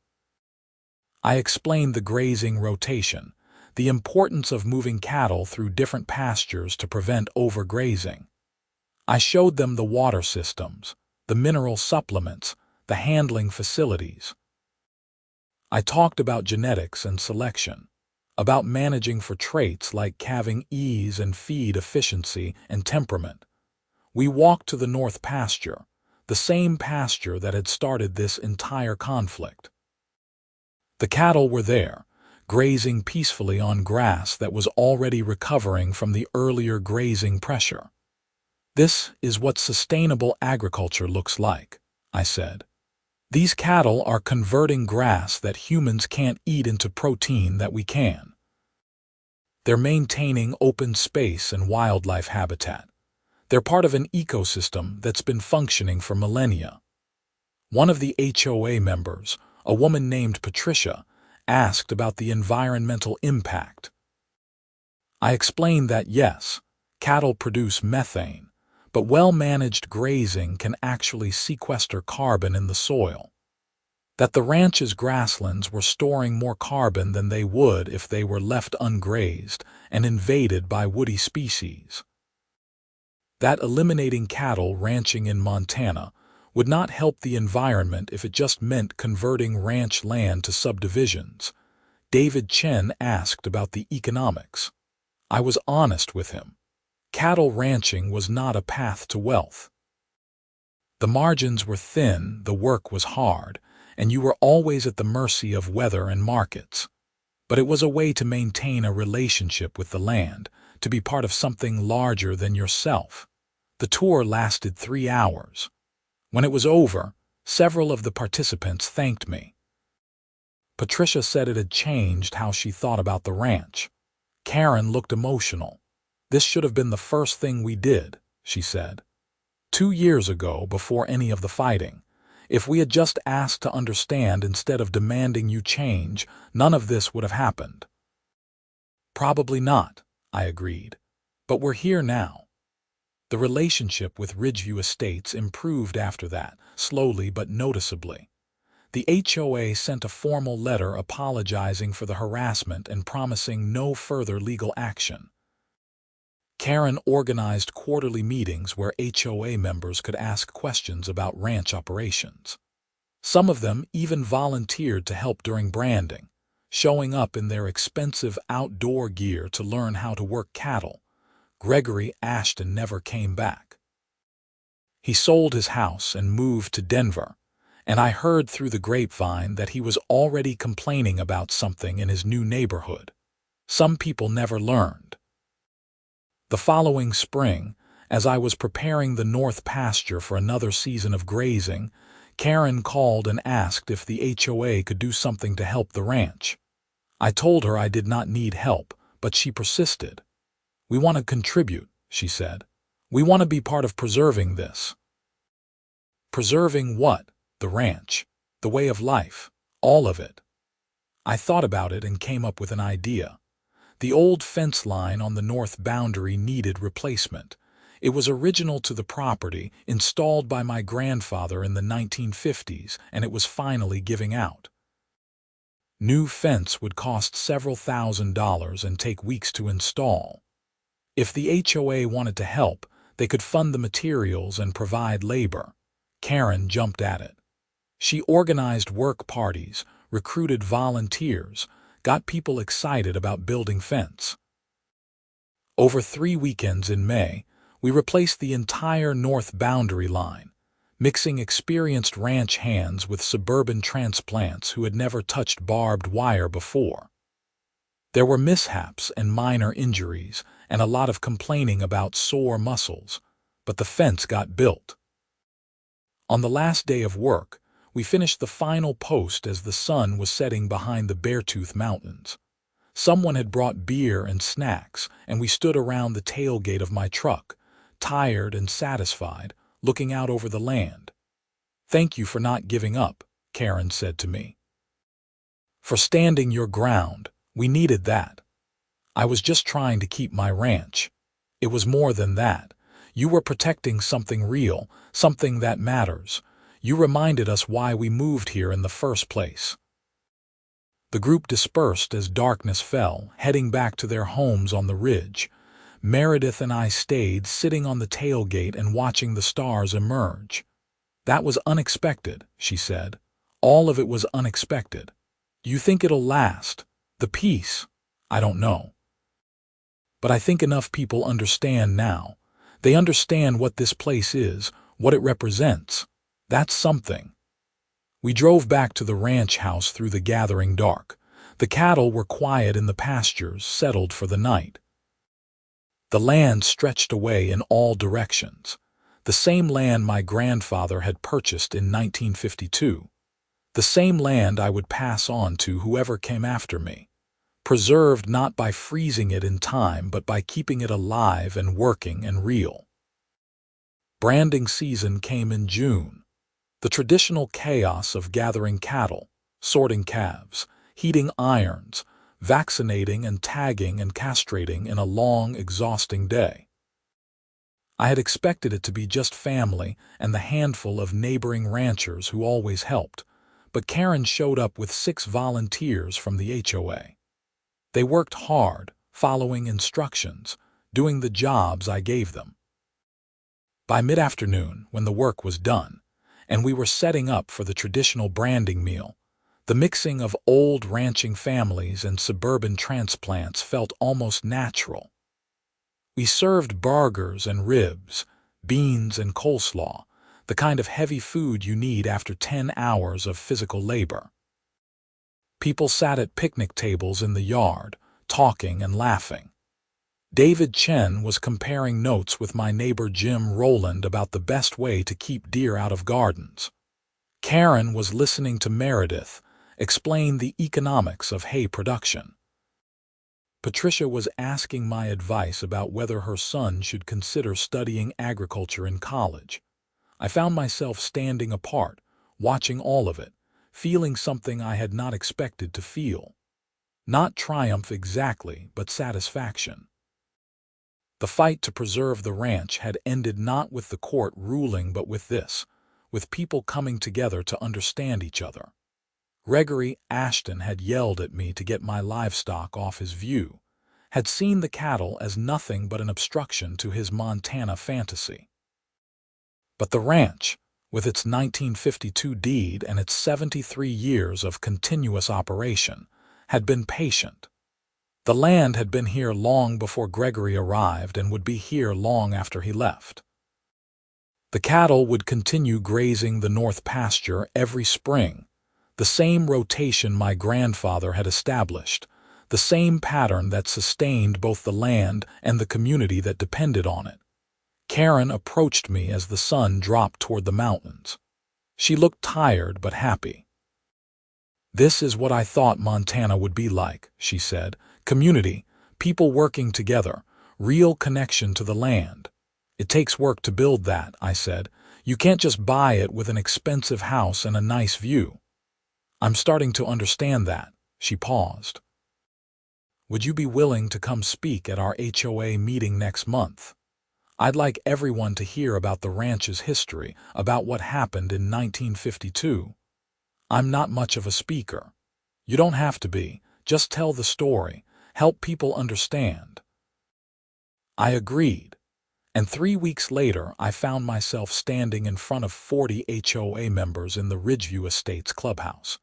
I explained the grazing rotation, the importance of moving cattle through different pastures to prevent overgrazing. I showed them the water systems, the mineral supplements, the handling facilities. I talked about genetics and selection, about managing for traits like calving ease and feed efficiency and temperament. We walked to the north pasture, the same pasture that had started this entire conflict. The cattle were there, grazing peacefully on grass that was already recovering from the earlier grazing pressure. This is what sustainable agriculture looks like, I said. These cattle are converting grass that humans can't eat into protein that we can. They're maintaining open space and wildlife habitat. They're part of an ecosystem that's been functioning for millennia. One of the HOA members, a woman named Patricia, asked about the environmental impact. I explained that yes, cattle produce methane, but well-managed grazing can actually sequester carbon in the soil. That the ranch's grasslands were storing more carbon than they would if they were left ungrazed and invaded by woody species. That eliminating cattle ranching in Montana would not help the environment if it just meant converting ranch land to subdivisions. David Chen asked about the economics. I was honest with him. Cattle ranching was not a path to wealth. The margins were thin, the work was hard, and you were always at the mercy of weather and markets. But it was a way to maintain a relationship with the land, to be part of something larger than yourself. The tour lasted 3 hours. When it was over, several of the participants thanked me. Patricia said it had changed how she thought about the ranch. Karen looked emotional. This should have been the first thing we did, she said. 2 years ago, before any of the fighting. If we had just asked to understand instead of demanding you change, none of this would have happened. Probably not, I agreed. But we're here now. The relationship with Ridgeview Estates improved after that, slowly but noticeably. The HOA sent a formal letter apologizing for the harassment and promising no further legal action. Karen organized quarterly meetings where HOA members could ask questions about ranch operations. Some of them even volunteered to help during branding, showing up in their expensive outdoor gear to learn how to work cattle. Gregory Ashton never came back. He sold his house and moved to Denver, and I heard through the grapevine that he was already complaining about something in his new neighborhood. Some people never learned. The following spring, as I was preparing the north pasture for another season of grazing, Karen called and asked if the HOA could do something to help the ranch. I told her I did not need help, but she persisted. "We want to contribute," she said. "We want to be part of preserving this." Preserving what? The ranch, the way of life, all of it. I thought about it and came up with an idea. The old fence line on the north boundary needed replacement. It was original to the property, installed by my grandfather in the 1950s, and it was finally giving out. New fence would cost several $1,000s and take weeks to install. If the HOA wanted to help, they could fund the materials and provide labor. Karen jumped at it. She organized work parties, recruited volunteers, got people excited about building fence. Over 3 weekends in May, we replaced the entire north boundary line, mixing experienced ranch hands with suburban transplants who had never touched barbed wire before. There were mishaps and minor injuries, and a lot of complaining about sore muscles, but the fence got built. On the last day of work, we finished the final post as the sun was setting behind the Beartooth Mountains. Someone had brought beer and snacks, and we stood around the tailgate of my truck, tired and satisfied, looking out over the land. "Thank you for not giving up," Karen said to me. "For standing your ground. We needed that. I was just trying to keep my ranch. It was more than that. You were protecting something real, something that matters. You reminded us why we moved here in the first place." The group dispersed as darkness fell, heading back to their homes on the ridge. Meredith and I stayed sitting on the tailgate and watching the stars emerge. "That was unexpected," she said. "All of it was unexpected. You think it'll last? The peace? I don't know. But I think enough people understand now. They understand what this place is, what it represents. That's something." We drove back to the ranch house through the gathering dark. The cattle were quiet in the pastures, settled for the night. The land stretched away in all directions. The same land my grandfather had purchased in 1952. The same land I would pass on to whoever came after me. Preserved not by freezing it in time, but by keeping it alive and working and real. Branding season came in June. The traditional chaos of gathering cattle, sorting calves, heating irons, vaccinating and tagging and castrating in a long, exhausting day. I had expected it to be just family and the handful of neighboring ranchers who always helped, but Karen showed up with 6 volunteers from the HOA. They worked hard, following instructions, doing the jobs I gave them. By mid-afternoon, when the work was done, and we were setting up for the traditional branding meal, the mixing of old ranching families and suburban transplants felt almost natural. We served burgers and ribs, beans and coleslaw, the kind of heavy food you need after 10 hours of physical labor. People sat at picnic tables in the yard, talking and laughing. David Chen was comparing notes with my neighbor Jim Rowland about the best way to keep deer out of gardens. Karen was listening to Meredith explain the economics of hay production. Patricia was asking my advice about whether her son should consider studying agriculture in college. I found myself standing apart, watching all of it, feeling something I had not expected to feel. Not triumph exactly, but satisfaction. The fight to preserve the ranch had ended not with the court ruling but with people coming together to understand each other. Gregory Ashton had yelled at me to get my livestock off his view, had seen the cattle as nothing but an obstruction to his Montana fantasy. But the ranch, with its 1952 deed and its 73 years of continuous operation, had been patient. The land had been here long before Gregory arrived and would be here long after he left. The cattle would continue grazing the north pasture every spring, the same rotation my grandfather had established, the same pattern that sustained both the land and the community that depended on it. Karen approached me as the sun dropped toward the mountains. She looked tired but happy. "This is what I thought Montana would be like," she said. "Community, people working together, real connection to the land." "It takes work to build that," I said. "You can't just buy it with an expensive house and a nice view." "I'm starting to understand that." She paused. "Would you be willing to come speak at our HOA meeting next month? I'd like everyone to hear about the ranch's history, about what happened in 1952. I'm not much of a speaker. You don't have to be. Just tell the story. Help people understand." I agreed, and 3 weeks later I found myself standing in front of 40 HOA members in the Ridgeview Estates clubhouse,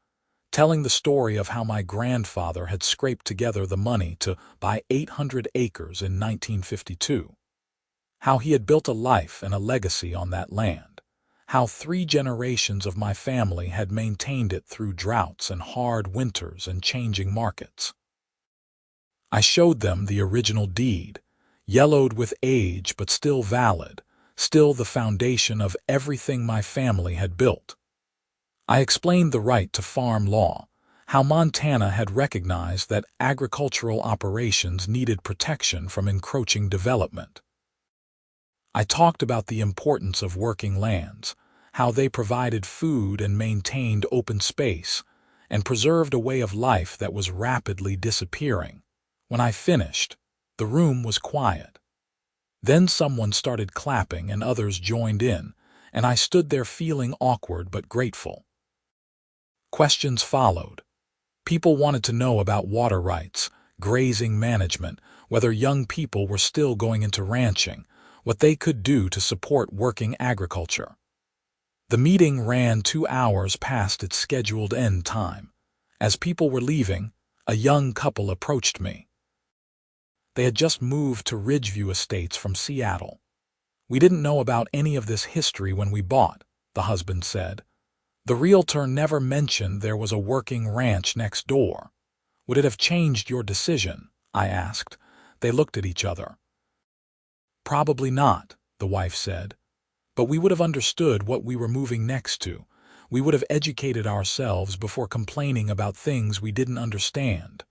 telling the story of how my grandfather had scraped together the money to buy 800 acres in 1952. How he had built a life and a legacy on that land, how 3 generations of my family had maintained it through droughts and hard winters and changing markets. I showed them the original deed, yellowed with age but still valid, still the foundation of everything my family had built. I explained the right to farm law, how Montana had recognized that agricultural operations needed protection from encroaching development. I talked about the importance of working lands, how they provided food and maintained open space, and preserved a way of life that was rapidly disappearing. When I finished, the room was quiet. Then someone started clapping and others joined in, and I stood there feeling awkward but grateful. Questions followed. People wanted to know about water rights, grazing management, whether young people were still going into ranching, what they could do to support working agriculture. The meeting ran 2 hours past its scheduled end time. As people were leaving, a young couple approached me. They had just moved to Ridgeview Estates from Seattle. "We didn't know about any of this history when we bought," the husband said. "The realtor never mentioned there was a working ranch next door. Would it have changed your decision?" I asked. They looked at each other. "Probably not," the wife said. "But we would have understood what we were moving next to. We would have educated ourselves before complaining about things we didn't understand."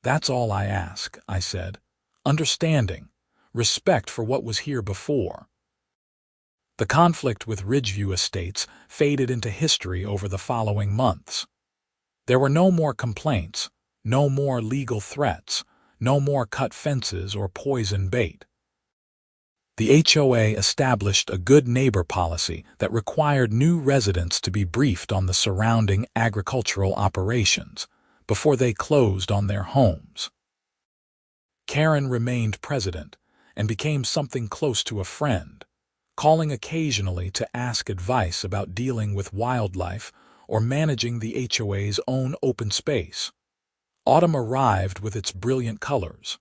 "That's all I ask," I said. "Understanding, respect for what was here before." The conflict with Ridgeview Estates faded into history over the following months. There were no more complaints, no more legal threats, no more cut fences or poison bait. The HOA established a good neighbor policy that required new residents to be briefed on the surrounding agricultural operations before they closed on their homes. Karen remained president and became something close to a friend, calling occasionally to ask advice about dealing with wildlife or managing the HOA's own open space. Autumn arrived with its brilliant colors,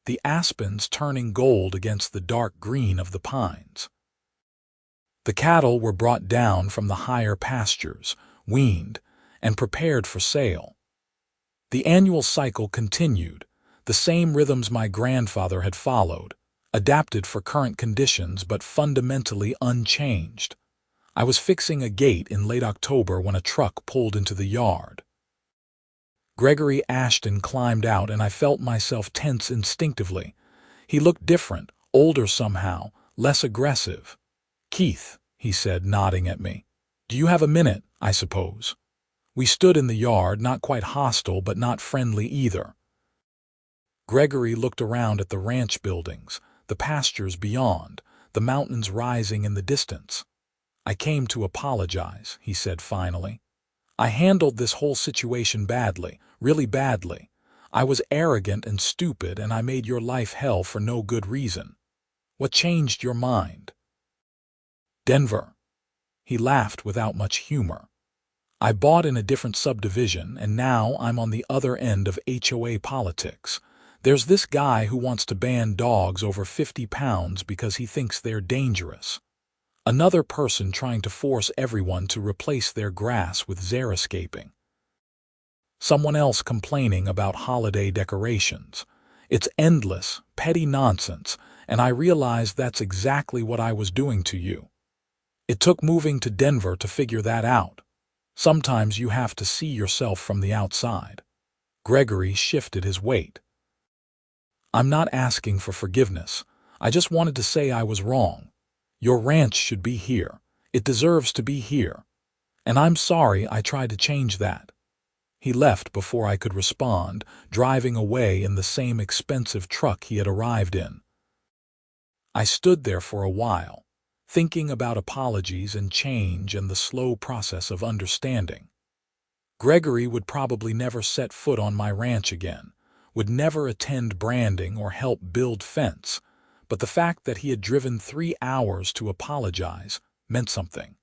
the aspens turning gold against the dark green of the pines. The cattle were brought down from the higher pastures, weaned, and prepared for sale. The annual cycle continued, the same rhythms my grandfather had followed, adapted for current conditions but fundamentally unchanged. I was fixing a gate in late October when a truck pulled into the yard. Gregory Ashton climbed out and I felt myself tense instinctively. He looked different, older somehow, less aggressive. "Keith," he said, nodding at me. "Do you have a minute, I suppose?" We stood in the yard, not quite hostile but not friendly either. Gregory looked around at the ranch buildings, the pastures beyond, the mountains rising in the distance. "I came to apologize," he said finally. "I handled this whole situation badly, really badly. I was arrogant and stupid, and I made your life hell for no good reason. What changed your mind?" "Denver." He laughed without much humor. "I bought in a different subdivision, and now I'm on the other end of HOA politics. There's this guy who wants to ban dogs over 50 pounds because he thinks they're dangerous. Another person trying to force everyone to replace their grass with xeriscaping. Someone else complaining about holiday decorations. It's endless, petty nonsense, and I realized that's exactly what I was doing to you. It took moving to Denver to figure that out. Sometimes you have to see yourself from the outside." Gregory shifted his weight. "I'm not asking for forgiveness. I just wanted to say I was wrong. Your ranch should be here. It deserves to be here. And I'm sorry I tried to change that." He left before I could respond, driving away in the same expensive truck he had arrived in. I stood there for a while, thinking about apologies and change and the slow process of understanding. Gregory would probably never set foot on my ranch again, would never attend branding or help build fence, but the fact that he had driven 3 hours to apologize meant something.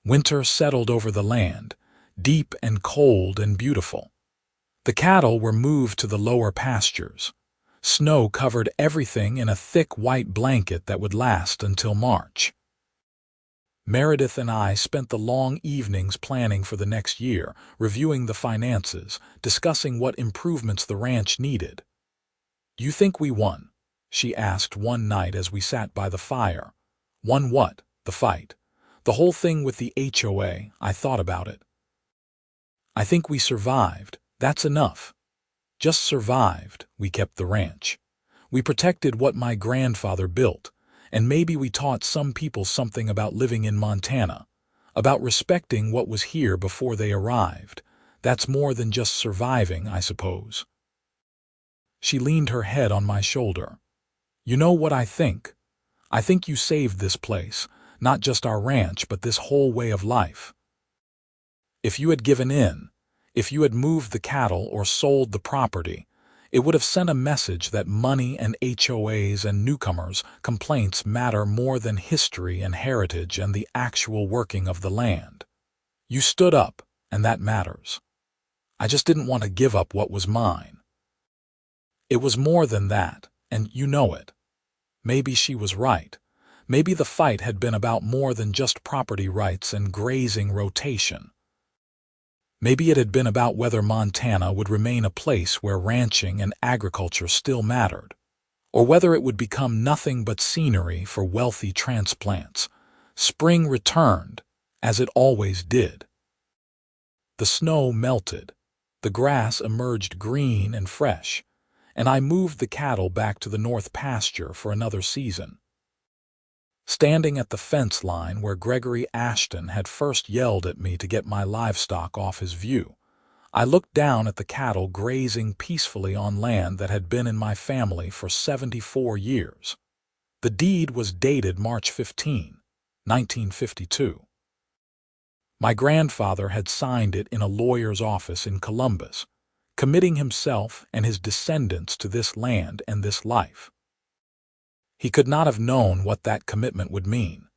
Winter settled over the land, deep and cold and beautiful. The cattle were moved to the lower pastures. Snow covered everything in a thick white blanket that would last until March. Meredith and I spent the long evenings planning for the next year, reviewing the finances, discussing what improvements the ranch needed. "You think we won?" she asked one night as we sat by the fire. "Won what? The fight? The whole thing with the HOA?" I thought about it. "I think we survived. That's enough. Just survived. We kept the ranch. We protected what my grandfather built, and maybe we taught some people something about living in Montana, about respecting what was here before they arrived. That's more than just surviving, I suppose." She leaned her head on my shoulder. "You know what I think? I think you saved this place, not just our ranch, but this whole way of life. If you had given in, if you had moved the cattle or sold the property, it would have sent a message that money and HOAs and newcomers' complaints matter more than history and heritage and the actual working of the land. You stood up, and that matters. I just didn't want to give up what was mine." It was more than that, and you know it. Maybe she was right. Maybe the fight had been about more than just property rights and grazing rotation. Maybe it had been about whether Montana would remain a place where ranching and agriculture still mattered, or whether it would become nothing but scenery for wealthy transplants. Spring returned, as it always did. The snow melted, the grass emerged green and fresh, and I moved the cattle back to the north pasture for another season. Standing at the fence line where Gregory Ashton had first yelled at me to get my livestock off his view, I looked down at the cattle grazing peacefully on land that had been in my family for 74 years. The deed was dated March 15, 1952. My grandfather had signed it in a lawyer's office in Columbus, committing himself and his descendants to this land and this life. He could not have known what that commitment would mean,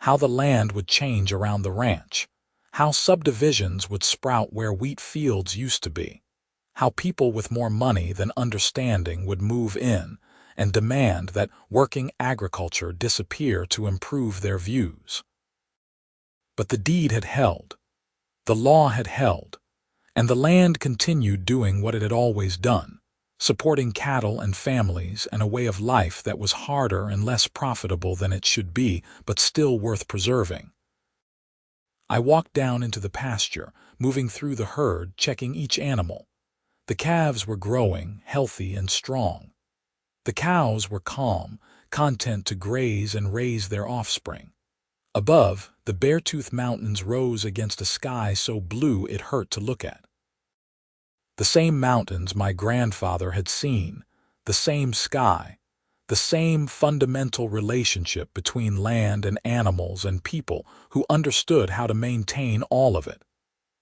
how the land would change around the ranch, how subdivisions would sprout where wheat fields used to be, how people with more money than understanding would move in and demand that working agriculture disappear to improve their views. But the deed had held, the law had held, and the land continued doing what it had always done, supporting cattle and families and a way of life that was harder and less profitable than it should be, but still worth preserving. I walked down into the pasture, moving through the herd, checking each animal. The calves were growing, healthy and strong. The cows were calm, content to graze and raise their offspring. Above, the Beartooth Mountains rose against a sky so blue it hurt to look at. The same mountains my grandfather had seen, the same sky, The same fundamental relationship between land and animals and people who understood how to maintain all of it.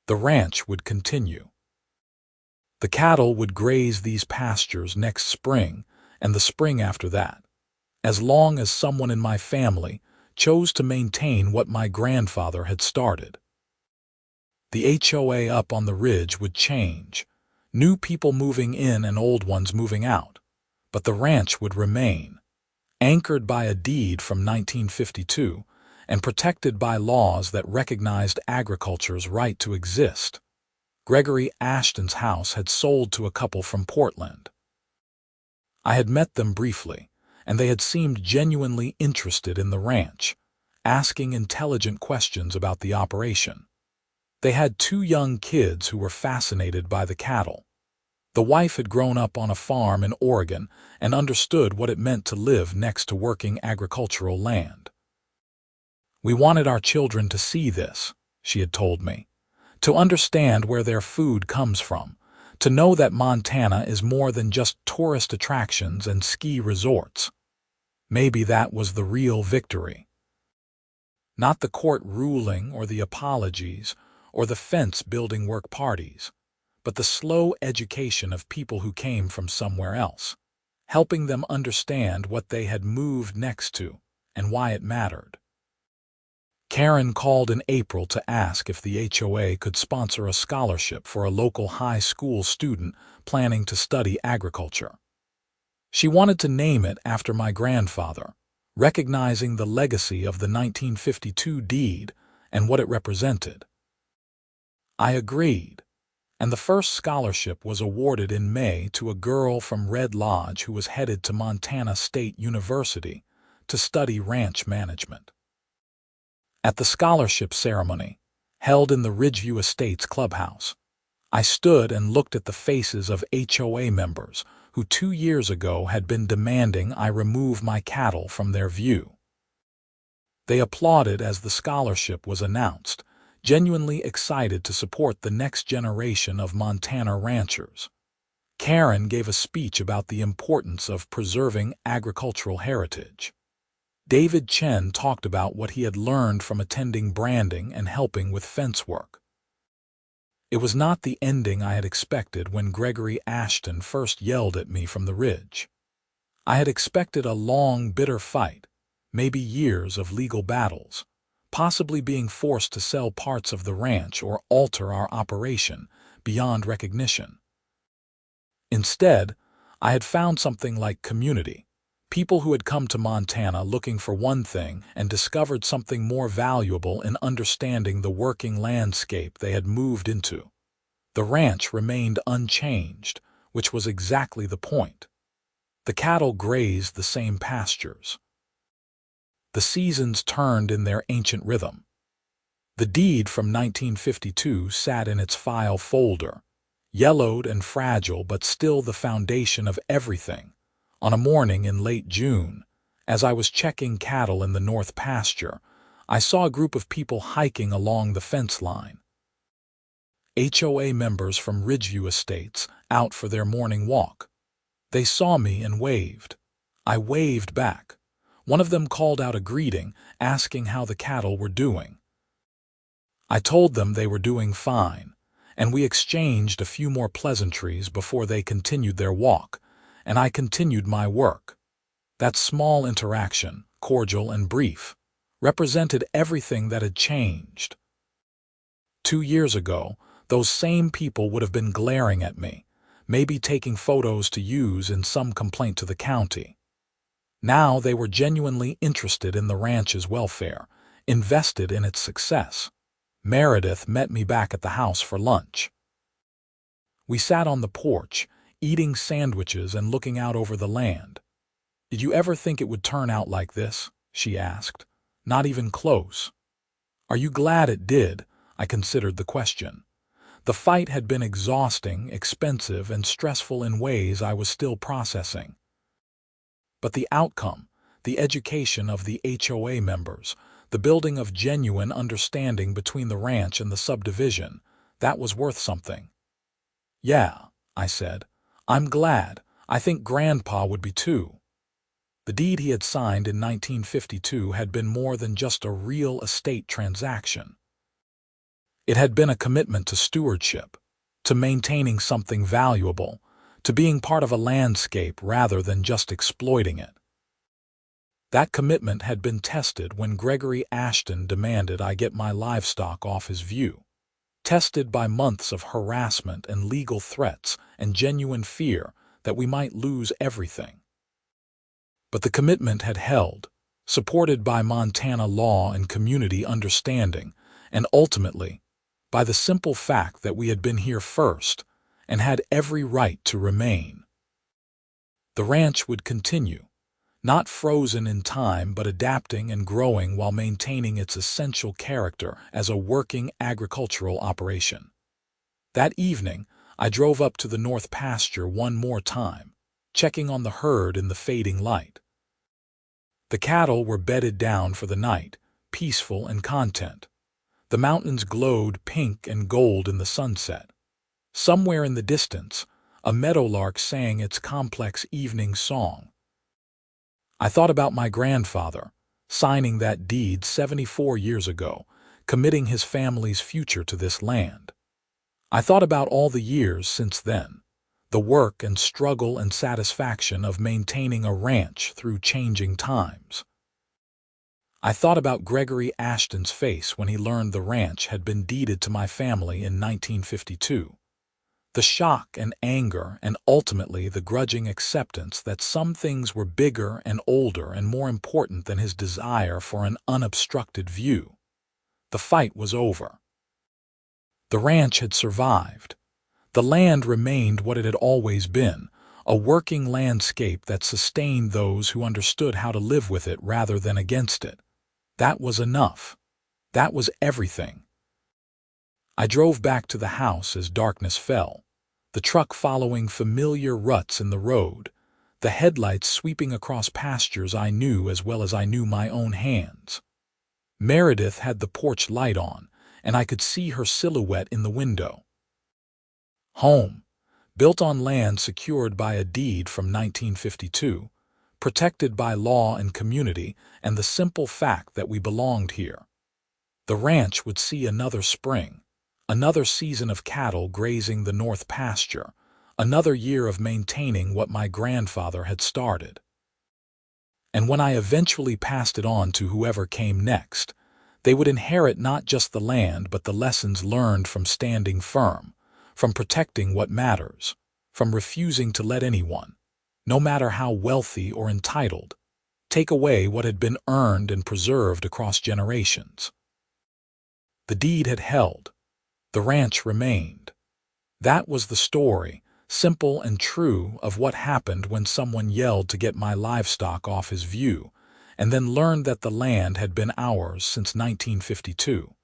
The ranch would continue. The cattle would graze these pastures next spring and the spring after that, as long as someone in my family chose to maintain what my grandfather had started. The HOA up on the ridge would change, new people moving in and old ones moving out, but the ranch would remain, anchored by a deed from 1952 and protected by laws that recognized agriculture's right to exist. Gregory Ashton's house had sold to a couple from Portland. I had met them briefly, and they had seemed genuinely interested in the ranch, asking intelligent questions about the operation. They had 2 young kids who were fascinated by the cattle. The wife had grown up on a farm in Oregon and understood what it meant to live next to working agricultural land. "We wanted our children to see this," she had told me, "to understand where their food comes from, to know that Montana is more than just tourist attractions and ski resorts." Maybe that was the real victory. Not the court ruling or the apologies or the fence-building work parties, but the slow education of people who came from somewhere else, helping them understand what they had moved next to and why it mattered. Karen called in April to ask if the HOA could sponsor a scholarship for a local high school student planning to study agriculture. She wanted to name it after my grandfather, recognizing the legacy of the 1952 deed and what it represented. I agreed, and the first scholarship was awarded in May to a girl from Red Lodge who was headed to Montana State University to study ranch management. At the scholarship ceremony, held in the Ridgeview Estates clubhouse, I stood and looked at the faces of HOA members who 2 years ago had been demanding I remove my cattle from their view. They applauded as the scholarship was announced, genuinely excited to support the next generation of Montana ranchers. Karen gave a speech about the importance of preserving agricultural heritage. David Chen talked about what he had learned from attending branding and helping with fence work. It was not the ending I had expected when Gregory Ashton first yelled at me from the ridge. I had expected a long, bitter fight, maybe years of legal battles, possibly being forced to sell parts of the ranch or alter our operation beyond recognition. Instead, I had found something like community, people who had come to Montana looking for one thing and discovered something more valuable in understanding the working landscape they had moved into. The ranch remained unchanged, which was exactly the point. The cattle grazed the same pastures. The seasons turned in their ancient rhythm. The deed from 1952 sat in its file folder, yellowed and fragile but still the foundation of everything. On a morning in late June, as I was checking cattle in the north pasture, I saw a group of people hiking along the fence line. HOA members from Ridgeview Estates out for their morning walk. They saw me and waved. I waved back. One of them called out a greeting, asking how the cattle were doing. I told them they were doing fine, and we exchanged a few more pleasantries before they continued their walk, and I continued my work. That small interaction, cordial and brief, represented everything that had changed. 2 years ago, those same people would have been glaring at me, maybe taking photos to use in some complaint to the county. Now they were genuinely interested in the ranch's welfare, invested in its success. Meredith met me back at the house for lunch. We sat on the porch, eating sandwiches and looking out over the land. "Did you ever think it would turn out like this?" she asked. "Not even close." "Are you glad it did?" I considered the question. The fight had been exhausting, expensive, and stressful in ways I was still processing. But the outcome, the education of the HOA members, the building of genuine understanding between the ranch and the subdivision, that was worth something. "Yeah," I said. "I'm glad. I think Grandpa would be too." The deed he had signed in 1952 had been more than just a real estate transaction. It had been a commitment to stewardship, to maintaining something valuable, to being part of a landscape rather than just exploiting it. That commitment had been tested when Gregory Ashton demanded I get my livestock off his view, tested by months of harassment and legal threats and genuine fear that we might lose everything. But the commitment had held, supported by Montana law and community understanding, and ultimately, by the simple fact that we had been here first and had every right to remain. The ranch would continue, not frozen in time but adapting and growing while maintaining its essential character as a working agricultural operation. That evening, I drove up to the north pasture one more time, checking on the herd in the fading light. The cattle were bedded down for the night, peaceful and content. The mountains glowed pink and gold in the sunset. Somewhere in the distance, a meadowlark sang its complex evening song. I thought about my grandfather, signing that deed 74 years ago, committing his family's future to this land. I thought about all the years since then, the work and struggle and satisfaction of maintaining a ranch through changing times. I thought about Gregory Ashton's face when he learned the ranch had been deeded to my family in 1952. The shock and anger and ultimately the grudging acceptance that some things were bigger and older and more important than his desire for an unobstructed view. The fight was over. The ranch had survived. The land remained what it had always been, a working landscape that sustained those who understood how to live with it rather than against it. That was enough. That was everything. I drove back to the house as darkness fell, the truck following familiar ruts in the road, the headlights sweeping across pastures I knew as well as I knew my own hands. Meredith had the porch light on, and I could see her silhouette in the window. Home, built on land secured by a deed from 1952, protected by law and community and the simple fact that we belonged here. The ranch would see another spring, another season of cattle grazing the north pasture, another year of maintaining what my grandfather had started. And when I eventually passed it on to whoever came next, they would inherit not just the land but the lessons learned from standing firm, from protecting what matters, from refusing to let anyone, no matter how wealthy or entitled, take away what had been earned and preserved across generations. The deed had held. The ranch remained. That was the story, simple and true, of what happened when someone yelled to get my livestock off his view, and then learned that the land had been ours since 1952.